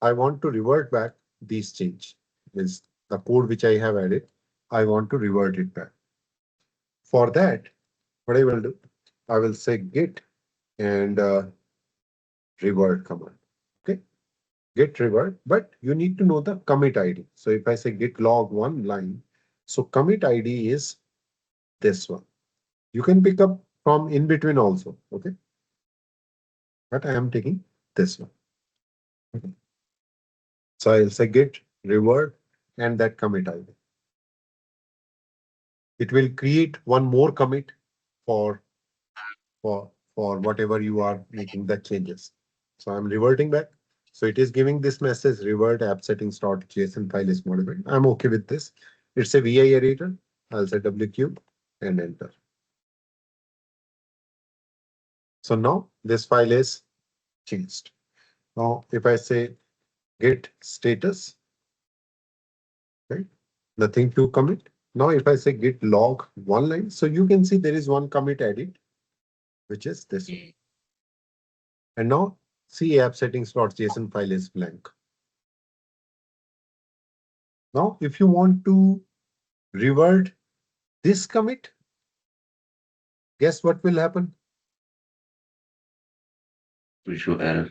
I want to revert back these change. Means the code which I have added, I want to revert it back. For that, what I will do, I will say git and revert command. Okay, git revert, but you need to know the commit ID. So if I say git log oneline, so commit ID is this one. You can pick up from in between also. Okay, but I am taking this one. Okay. So I'll say git revert and that commit ID. It will create one more commit for for whatever you are making the changes. So I'm reverting back. So it is giving this message revert app settings.json file is modified. I'm okay with this. It's a VI editor. I'll say WQ and enter. So now this file is changed. Now if I say git status, right? Nothing to commit. Now if I say git log oneline, so you can see there is one commit added, which is this one. And now see app settings.json file is blank. Now, if you want to revert this commit, guess what will happen? Will show error.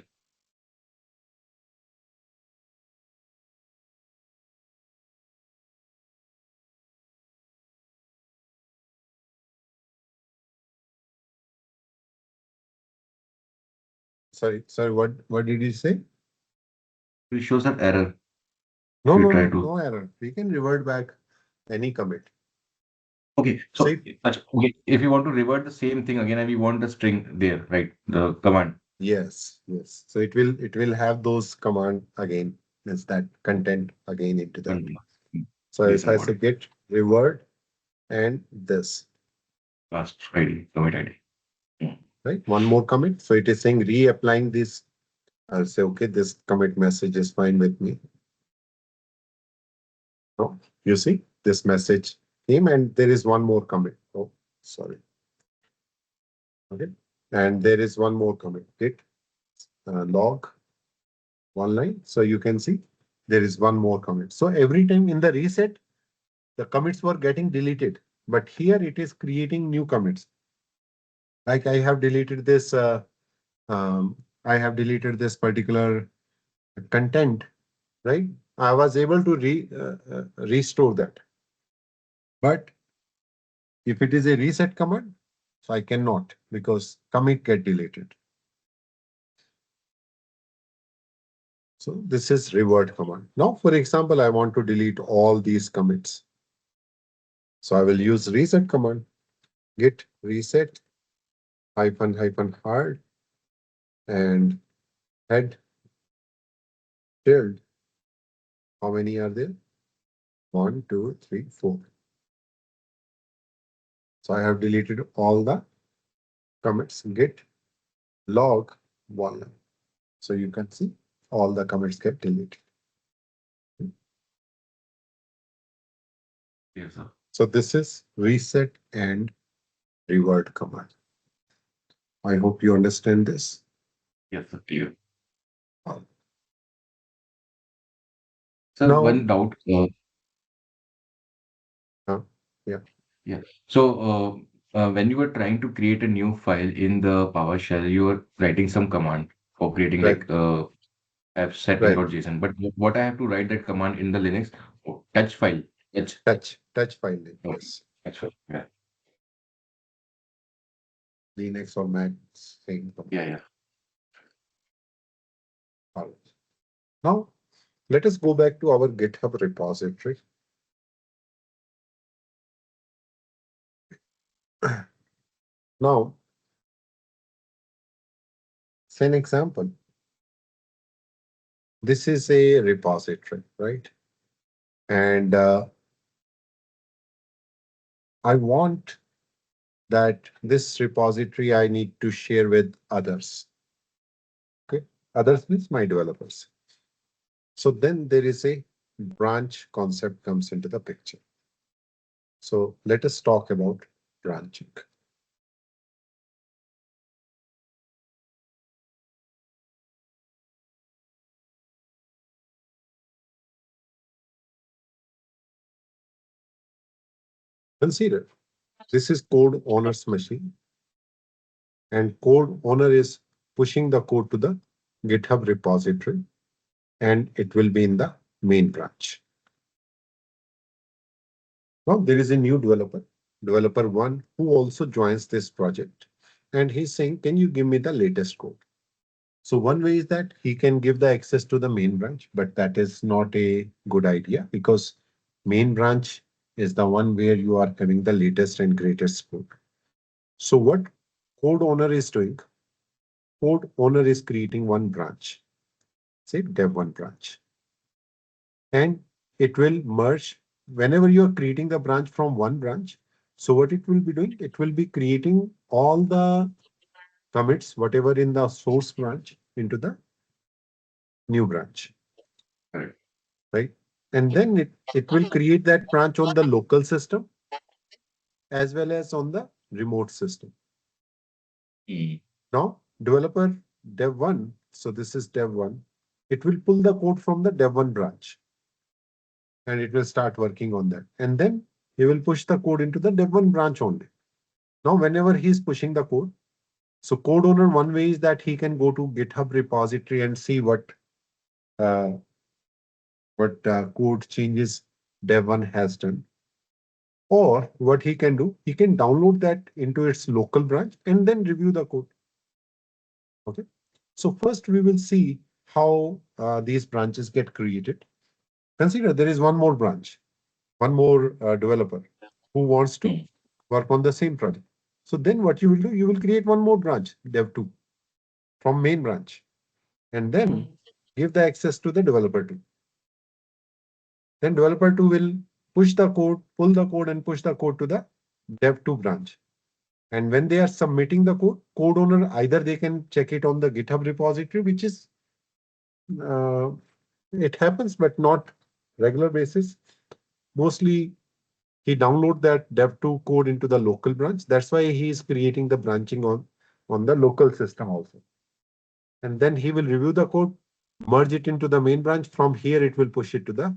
Sorry, what did you say? It shows an error. No, We no, try no, to. no error. We can revert back any commit. Okay, so Say, okay, if you want to revert the same thing again and we want the string there, right? The command. yes, yes. So it will have those command again, as that content again into that. And So this as I I say, want. git revert and this, Last ID, commit ID. right? One more commit. So it is saying reapplying this. I'll say, okay, this commit message is fine with me. Oh, you see, this message came and there is one more commit. Oh, sorry. Okay. And there is one more commit. Git log one line. So you can see there is one more commit. So every time in the reset, the commits were getting deleted, but here it is creating new commits. Like I have deleted this, I have deleted this particular content, right? I was able to restore that. But if it is a reset command, so I cannot because commit get deleted. So this is revert command. Now, for example, I want to delete all these commits. So I will use reset command, git reset --hard and head tilde. How many are there? 1, 2, 3, 4. So I have deleted all the commits. Git log one. So you can see all the commits get deleted. Yes, sir. So this is reset and revert command. I hope you understand this. Yes, sir. Clear. Uh, So Now, one doubt. yeah, Yeah. So when you were trying to create a new file in the PowerShell, you were writing some command for creating right, like F right. setting.json. But what I have to write that command in the Linux touch file. Touch file name. Okay. Yes, Touch file. Yeah. Linux or Mac, same. Yeah. Yeah. All right. Now, let us go back to our GitHub repository. Now, say an example. This is a repository, right? And I want that this repository I need to share with others. Okay, others means my developers. So then there is a branch concept comes into the picture. So let us talk about branching. Consider this is code owner's machine, and code owner is pushing the code to the GitHub repository, and it will be in the main branch. Now there is a new developer one, who also joins this project, and he's saying, can you give me the latest code? So one way is that he can give the access to the main branch, but that is not a good idea because main branch is the one where you are having the latest and greatest code. So what code owner is doing? Code owner is creating one branch, say dev1 branch, and it will merge whenever you are creating the branch from one branch. So what it will be doing? It will be creating all the commits, whatever in the source branch, into the new branch, Correct. right? And then it will create that branch on the local system as well as on the remote system. Mm. Now, developer dev1, so this is dev1, it will pull the code from the dev1 branch and it will start working on that. And then he will push the code into the dev1 branch only. Now, whenever he's pushing the code, so code owner, one way is that he can go to GitHub repository and see uh, what code changes dev1 has done. Or what he can do, he can download that into its local branch and then review the code. Okay. So first we will see how these branches get created. Consider there is one more branch, one more developer who wants to work on the same project. So then what you will do, you will create one more branch, dev2, from main branch, and then give the access to the developer2. Then developer2 will push the code, pull the code and push the code to the dev2 branch. And when they are submitting the code, code owner, either they can check it on the GitHub repository, which is, it happens, but not regular basis. Mostly he download that dev2 code into the local branch. That's why he is creating the branching on the local system also. And then he will review the code, merge it into the main branch. From here, it will push it to the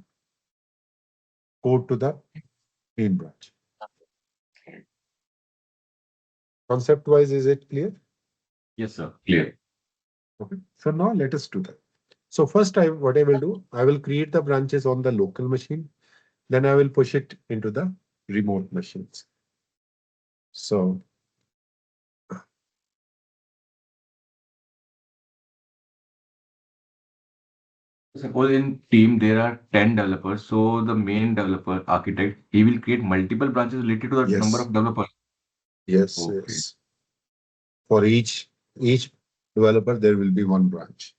code to the main branch. Concept wise, is it clear? Yes, sir. Clear. Okay. So now let us do that. So first, what I will do, I will create the branches on the local machine. Then I will push it into the remote machines. So suppose in team there are 10 developers, so the main developer architect, he will create multiple branches related to the number yes, of developers. yes, Okay. yes. For each developer, there will be one branch.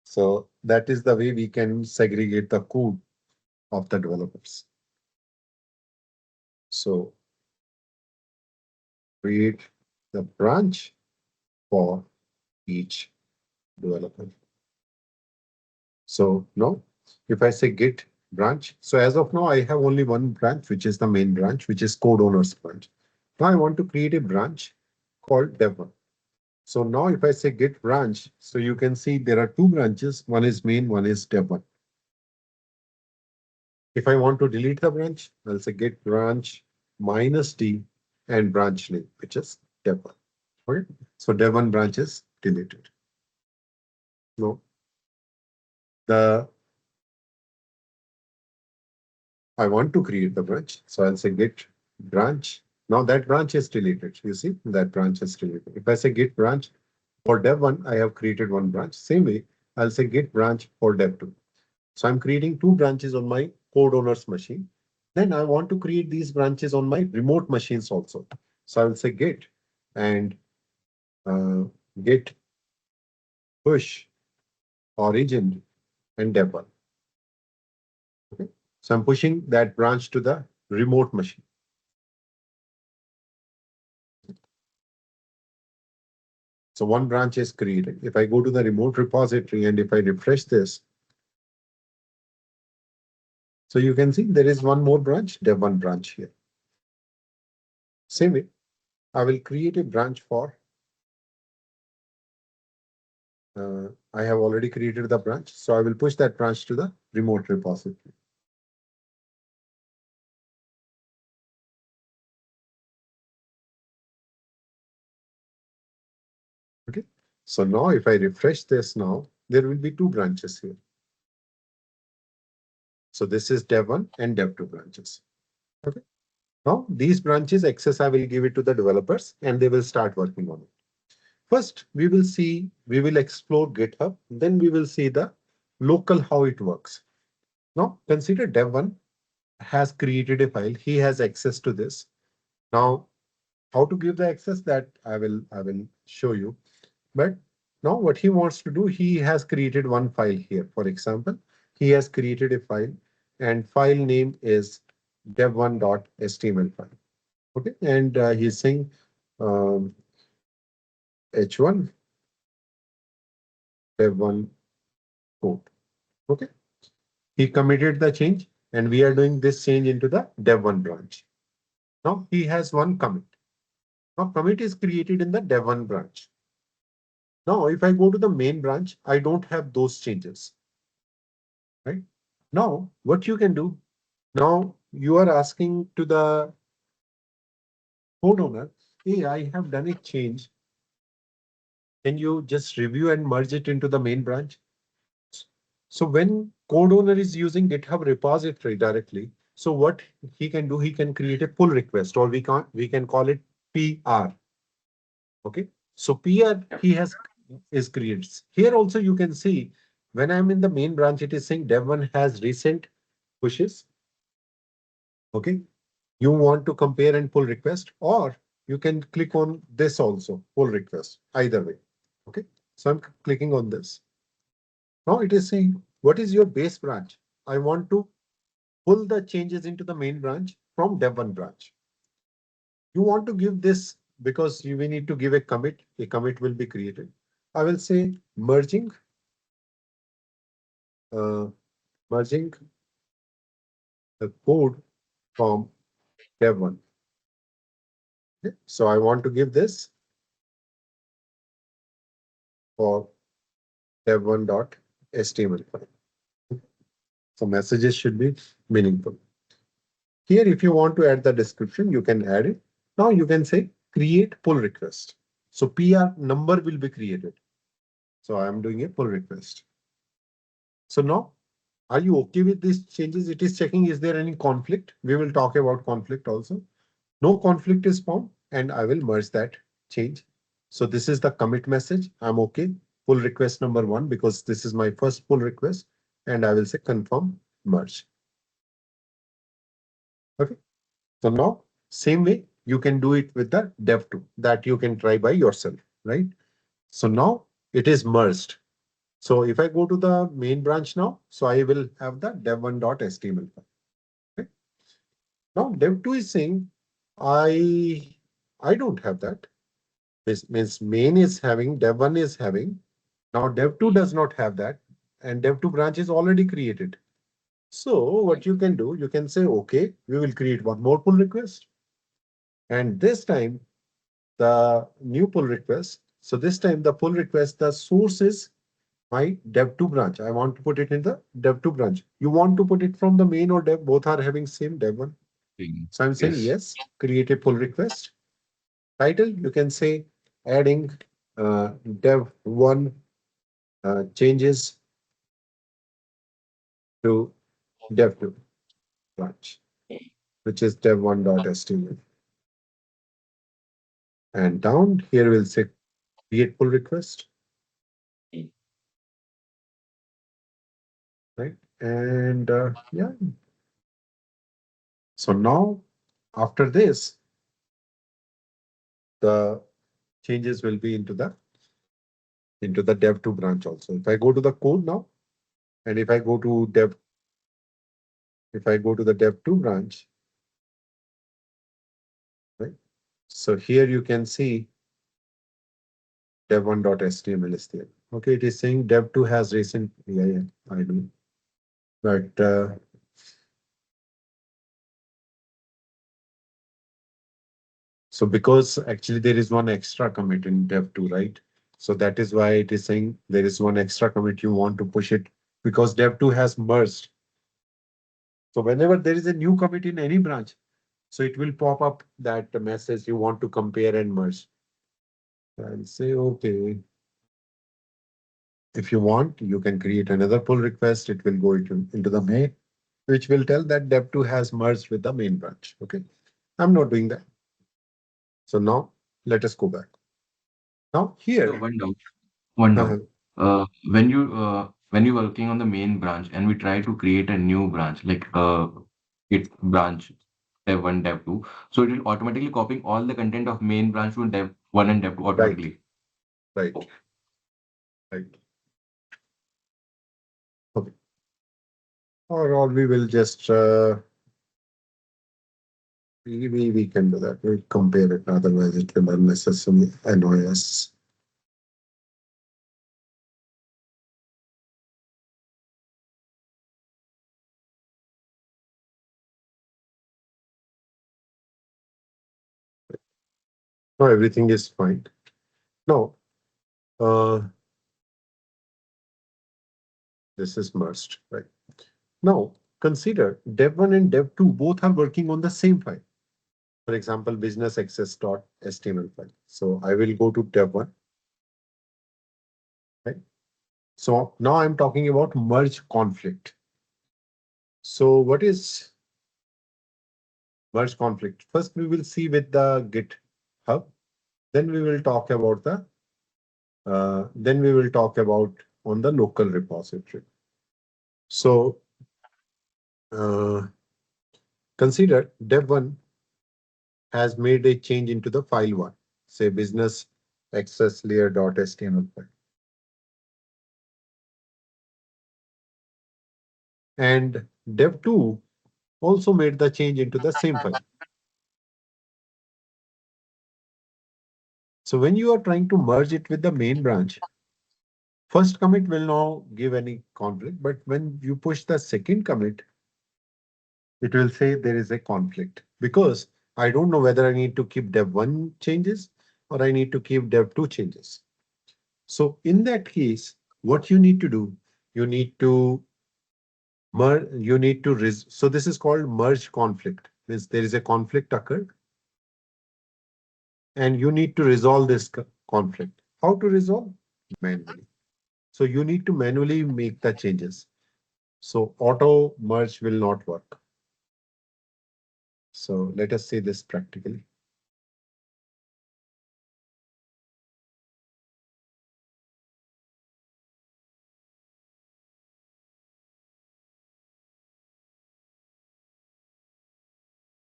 So that is the way we can segregate the code of the developers. So create the branch for each developer. So now, if I say git branch, so as of now, I have only one branch, which is the main branch, which is code owner's branch. Now I want to create a branch called dev1. So now if I say git branch, so you can see there are two branches. One is main, one is dev1. If I want to delete the branch, I'll say git branch -d and branch name, which is dev1. Okay. So dev1 branch is deleted. No. I want to create the branch. So I'll say git branch. Now that branch is deleted. You see that branch is deleted. If I say git branch for dev1, I have created one branch. Same way, I'll say git branch for dev2. So I'm creating two branches on my code owner's machine. Then I want to create these branches on my remote machines also. So I will say git and git push origin and dev1. Okay. So I'm pushing that branch to the remote machine. So one branch is created. If I go to the remote repository and if I refresh this, so you can see there is one more branch, dev1 branch here. Same way, I will create a branch for, I have already created the branch. So I will push that branch to the remote repository. Okay. So now if I refresh this now, there will be two branches here. So this is dev1 and dev2 branches. Okay. Now these branches access, I will give it to the developers and they will start working on it. First, we will explore GitHub, then we will see the local, how it works. Now consider dev1 has created a file. He has access to this. Now, how to give the access, that I will show you. But now what he wants to do, he has created one file here. For example, he has created a file and file name is dev1.html file. Okay. And he's saying h1 dev1 code. Okay. He committed the change and we are doing this change into the dev1 branch. Now he has one commit. Now commit is created in the dev1 branch. Now, if I go to the main branch, I don't have those changes. Right? Now, what you can do, now you are asking to the code owner, hey, I have done a change. Can you just review and merge it into the main branch? So when code owner is using GitHub repository directly, so what he can do, he can create a pull request, or we can call it PR. Okay. So PR, he has is created. Here also you can see when I'm in the main branch, it is saying dev1 has recent pushes. Okay. You want to compare and pull request, or you can click on this also, pull request, either way. Okay. So I'm clicking on this. Now it is saying, what is your base branch? I want to pull the changes into the main branch from dev1 branch. You want to give this because we need to give a commit will be created. I will say merging, uh, merging the code from dev1. Okay. So I want to give this for dev1.html file. So messages should be meaningful. Here, if you want to add the description, you can add it. Now you can say create pull request. So PR number will be created. So I'm doing a pull request. So now, are you okay with these changes? It is checking, is there any conflict? We will talk about conflict also. No conflict is found, and I will merge that change. So this is the commit message. I'm okay. Pull request number 1, because this is my first pull request, and I will say confirm merge. Okay. So now, same way, you can do it with the dev2 that you can try by yourself, right? So now it is merged. So if I go to the main branch now, so I will have the dev1.html file. Okay. Now dev2 is saying, I don't have that. This means main is having, dev1 is having. Now dev2 does not have that, and dev2 branch is already created. So what you can do, you can say, okay, we will create one more pull request. And this time the new pull request. So this time the pull request, the source is my dev2 branch. I want to put it in the dev2 branch. You want to put it from the main or dev, both are having same dev1. So I'm saying Yes. yes, create a pull request. Title, you can say adding dev1 changes to dev2 branch, which is dev1.html. And down here we'll say create pull request. Right. And yeah. So now after this, the changes will be into the dev2 branch also. If I go to the code now, and if I go to the dev2 branch, right? So here you can see dev1.html is there. Okay, it is saying dev2 has recent, yeah, I know. But so because actually there is one extra commit in dev2, right? So that is why it is saying there is one extra commit, you want to push it because dev2 has merged. So whenever there is a new commit in any branch, so it will pop up that message you want to compare and merge. I'll say, okay. If you want, you can create another pull request. It will go into the main, which will tell that dev2 has merged with the main branch. Okay. I'm not doing that. So now let us go back. Now So here. one doubt. Uh-huh. When you're working on the main branch and we try to create a new branch, like Git branch dev one, dev two, so it will automatically copying all the content of main branch to dev one and dev two Right, automatically. right, right. Okay. Or we will just we can do that. We'll compare it. Otherwise, it will unnecessarily annoy us. No, everything is fine. No, this is merged, right? Now consider dev1 and dev2 both are working on the same file. For example, business access.html file. So I will go to dev1. Right. So now I'm talking about merge conflict. So what is merge conflict? First, we will see with the GitHub. Then we will talk about the Then we will talk about on the local repository. So consider dev1 has made a change into the file one, say business access layer.html file. And dev2 also made the change into the same file. So when you are trying to merge it with the main branch, first commit will not give any conflict, but when you push the second commit, it will say there is a conflict because I don't know whether I need to keep dev1 changes or I need to keep dev2 changes. So in that case, what you need to do, you need to so this is called merge conflict. Means there is a conflict occurred and you need to resolve this conflict. How to resolve? Manually. So you need to manually make the changes. So auto merge will not work. So let us see this practically.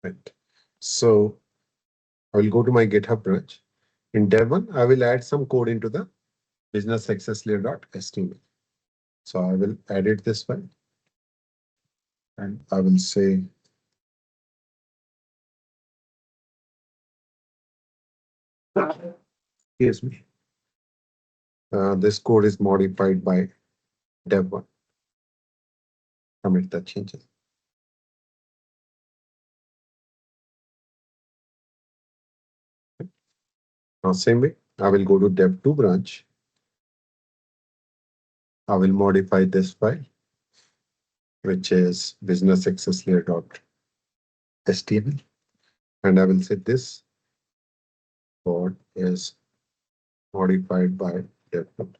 Right. So I will go to my GitHub branch. In dev1, I will add some code into the business access layer.html. So I will edit this file and I will say excuse me. This code is modified by dev1. Commit the changes. Now, same way, I will go to dev2 branch. I will modify this file, which is business access layer.html. And I will say this code is modified by dev2.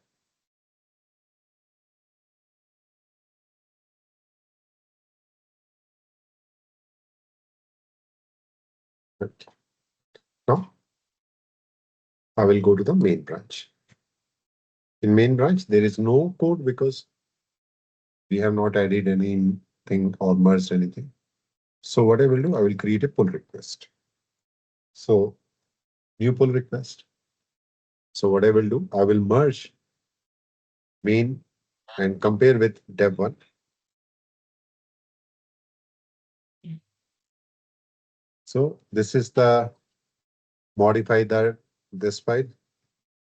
Right. Now, I will go to the main branch. In main branch, there is no code because we have not added anything or merged anything. So what I will do, I will create a pull request. So new pull request. So what I will do, I will merge main and compare with dev1. So this is the modify this file,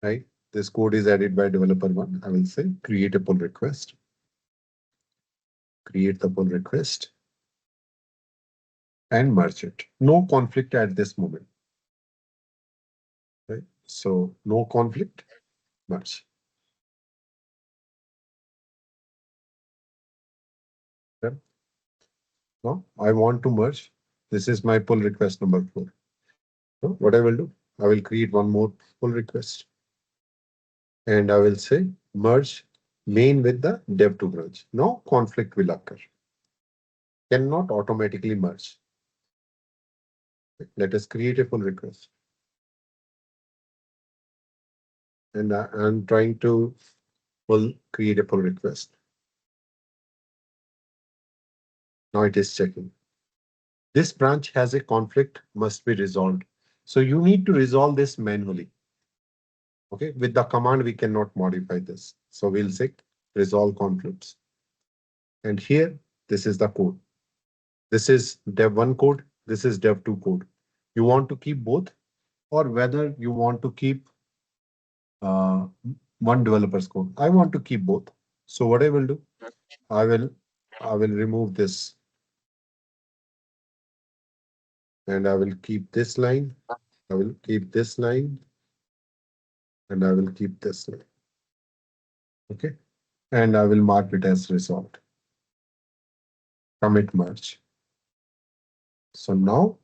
right? This code is added by developer one. I will say create a pull request. Create the pull request and merge it. No conflict at this moment. Right? So no conflict, merge. Okay. Now I want to merge. This is my pull request number 4. So what I will do, I will create one more pull request. And I will say merge main with the dev2 branch. Now conflict will occur. Cannot automatically merge. Let us create a pull request. And I'm trying to create a pull request. Now it is checking. This branch has a conflict, must be resolved. So you need to resolve this manually. Okay, with the command, we cannot modify this. So we'll say resolve conflicts. And here, this is the code. This is dev1 code. This is dev2 code. You want to keep both or whether you want to keep one developer's code. I want to keep both. So what I will do, I will remove this and I will keep this line. I will keep this line and I will keep this line. Okay. And I will mark it as resolved. Commit merge. So now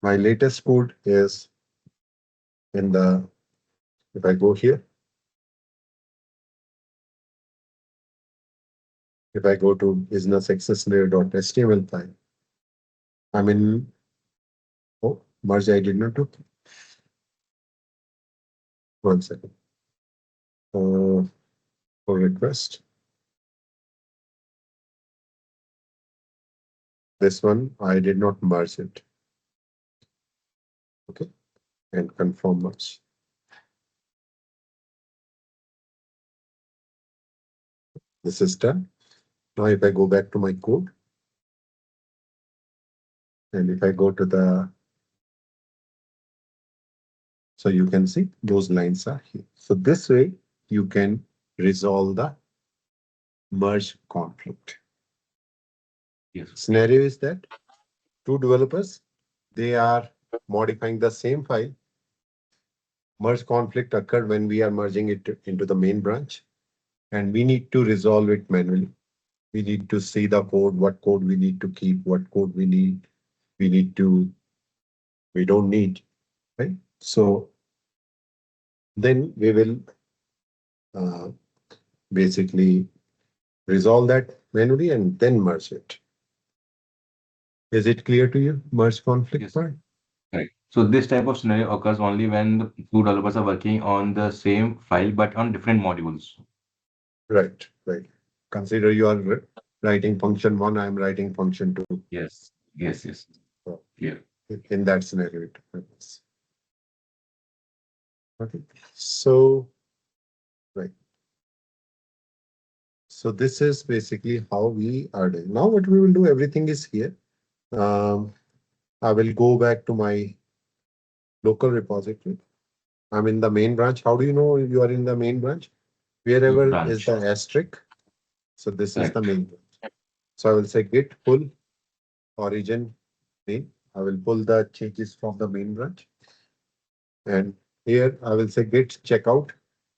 my latest code is in the, if I go here, if I go to business access layer.html file, I'm in, oh, merge I did not do. 1 second. pull request. This one, I did not merge it. Okay, and confirm merge. This is done. Now, if I go back to my code, and if I go to the, so you can see those lines are here. So this way you can resolve the merge conflict. Yes. Scenario is that two developers, they are modifying the same file. Merge conflict occurred when we are merging it into the main branch, and we need to resolve it manually. We need to see the code, what code we need to keep, what code we don't need, right? So then we will uh, basically resolve that manually and then merge it. Is it clear to you, merge conflict Yes. part? Right. So this type of scenario occurs only when the two developers are working on the same file but on different modules. Right, right. Consider you are writing function one, I am writing function two. Yes. Yes. Yes. So Yeah. in that scenario, it happens. Okay. So, right. So this is basically how we are doing. Now what we will do, everything is here. I will go back to my local repository. I'm in the main branch. How do you know you are in the main branch? Wherever is Branch. the asterisk. So this is the Correct. main branch. So I will say git pull origin main. I will pull the changes from the main branch. And here I will say git checkout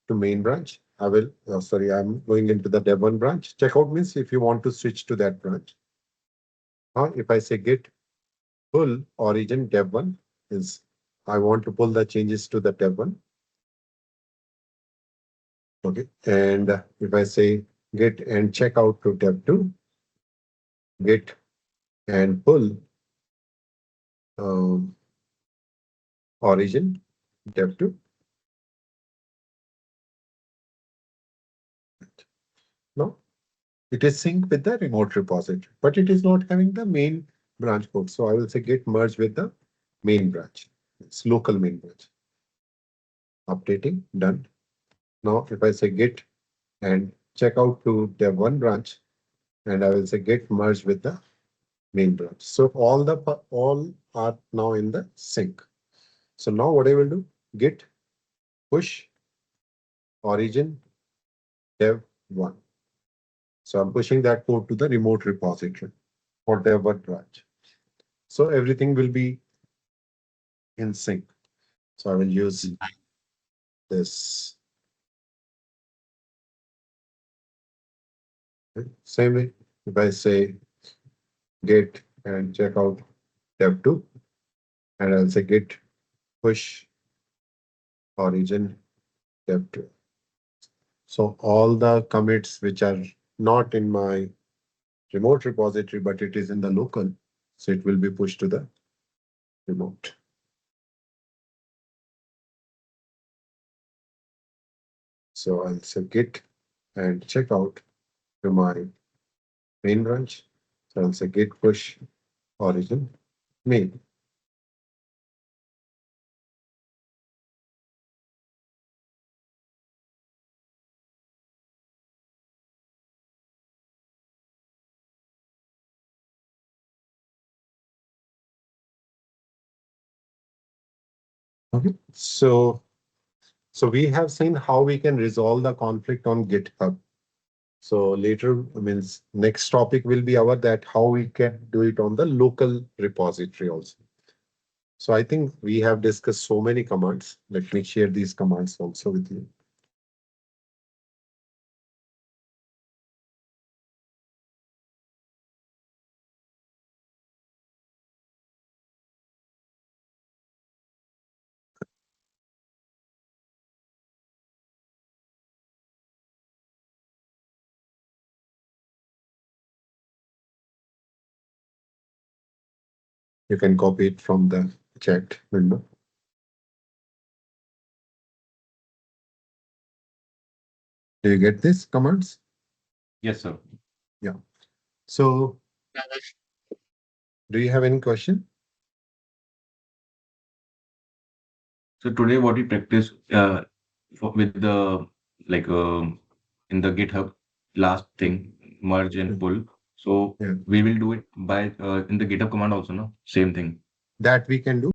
to main branch. I will, sorry, I'm going into the dev1 branch. Checkout means if you want to switch to that branch. If I say git pull origin dev1 is I want to pull the changes to the dev1. Okay. And if I say git and checkout to dev2, git and pull um, origin dev2. No, it is synced with the remote repository, but it is not having the main branch code. So I will say git merge with the main branch. It's local main branch. Updating, done. Now, if I say git and check out to dev1 branch, and I will say git merge with the main branch. So all are now in the sync. So now what I will do, git push origin dev1. So I'm pushing that code to the remote repository for dev1 branch. So everything will be in sync. So I will use this. Same way, if I say git and check out dev2, and I'll say git push origin dev2. So all the commits which are not in my remote repository, but it is in the local, so it will be pushed to the remote. So I'll say git and check out to my main branch. So I'll say git push origin main. Okay. So we have seen how we can resolve the conflict on GitHub. So later means next topic will be our that how we can do it on the local repository also. So I think we have discussed so many commands. Let me share these commands also with you. You can copy it from the chat window. Do you get this commands? Yes, sir. So do you have any question? So today what we practice with the like in the GitHub last thing merge and pull. So Yeah. we will do it by in the GitHub command also, no? Same thing. That we can do.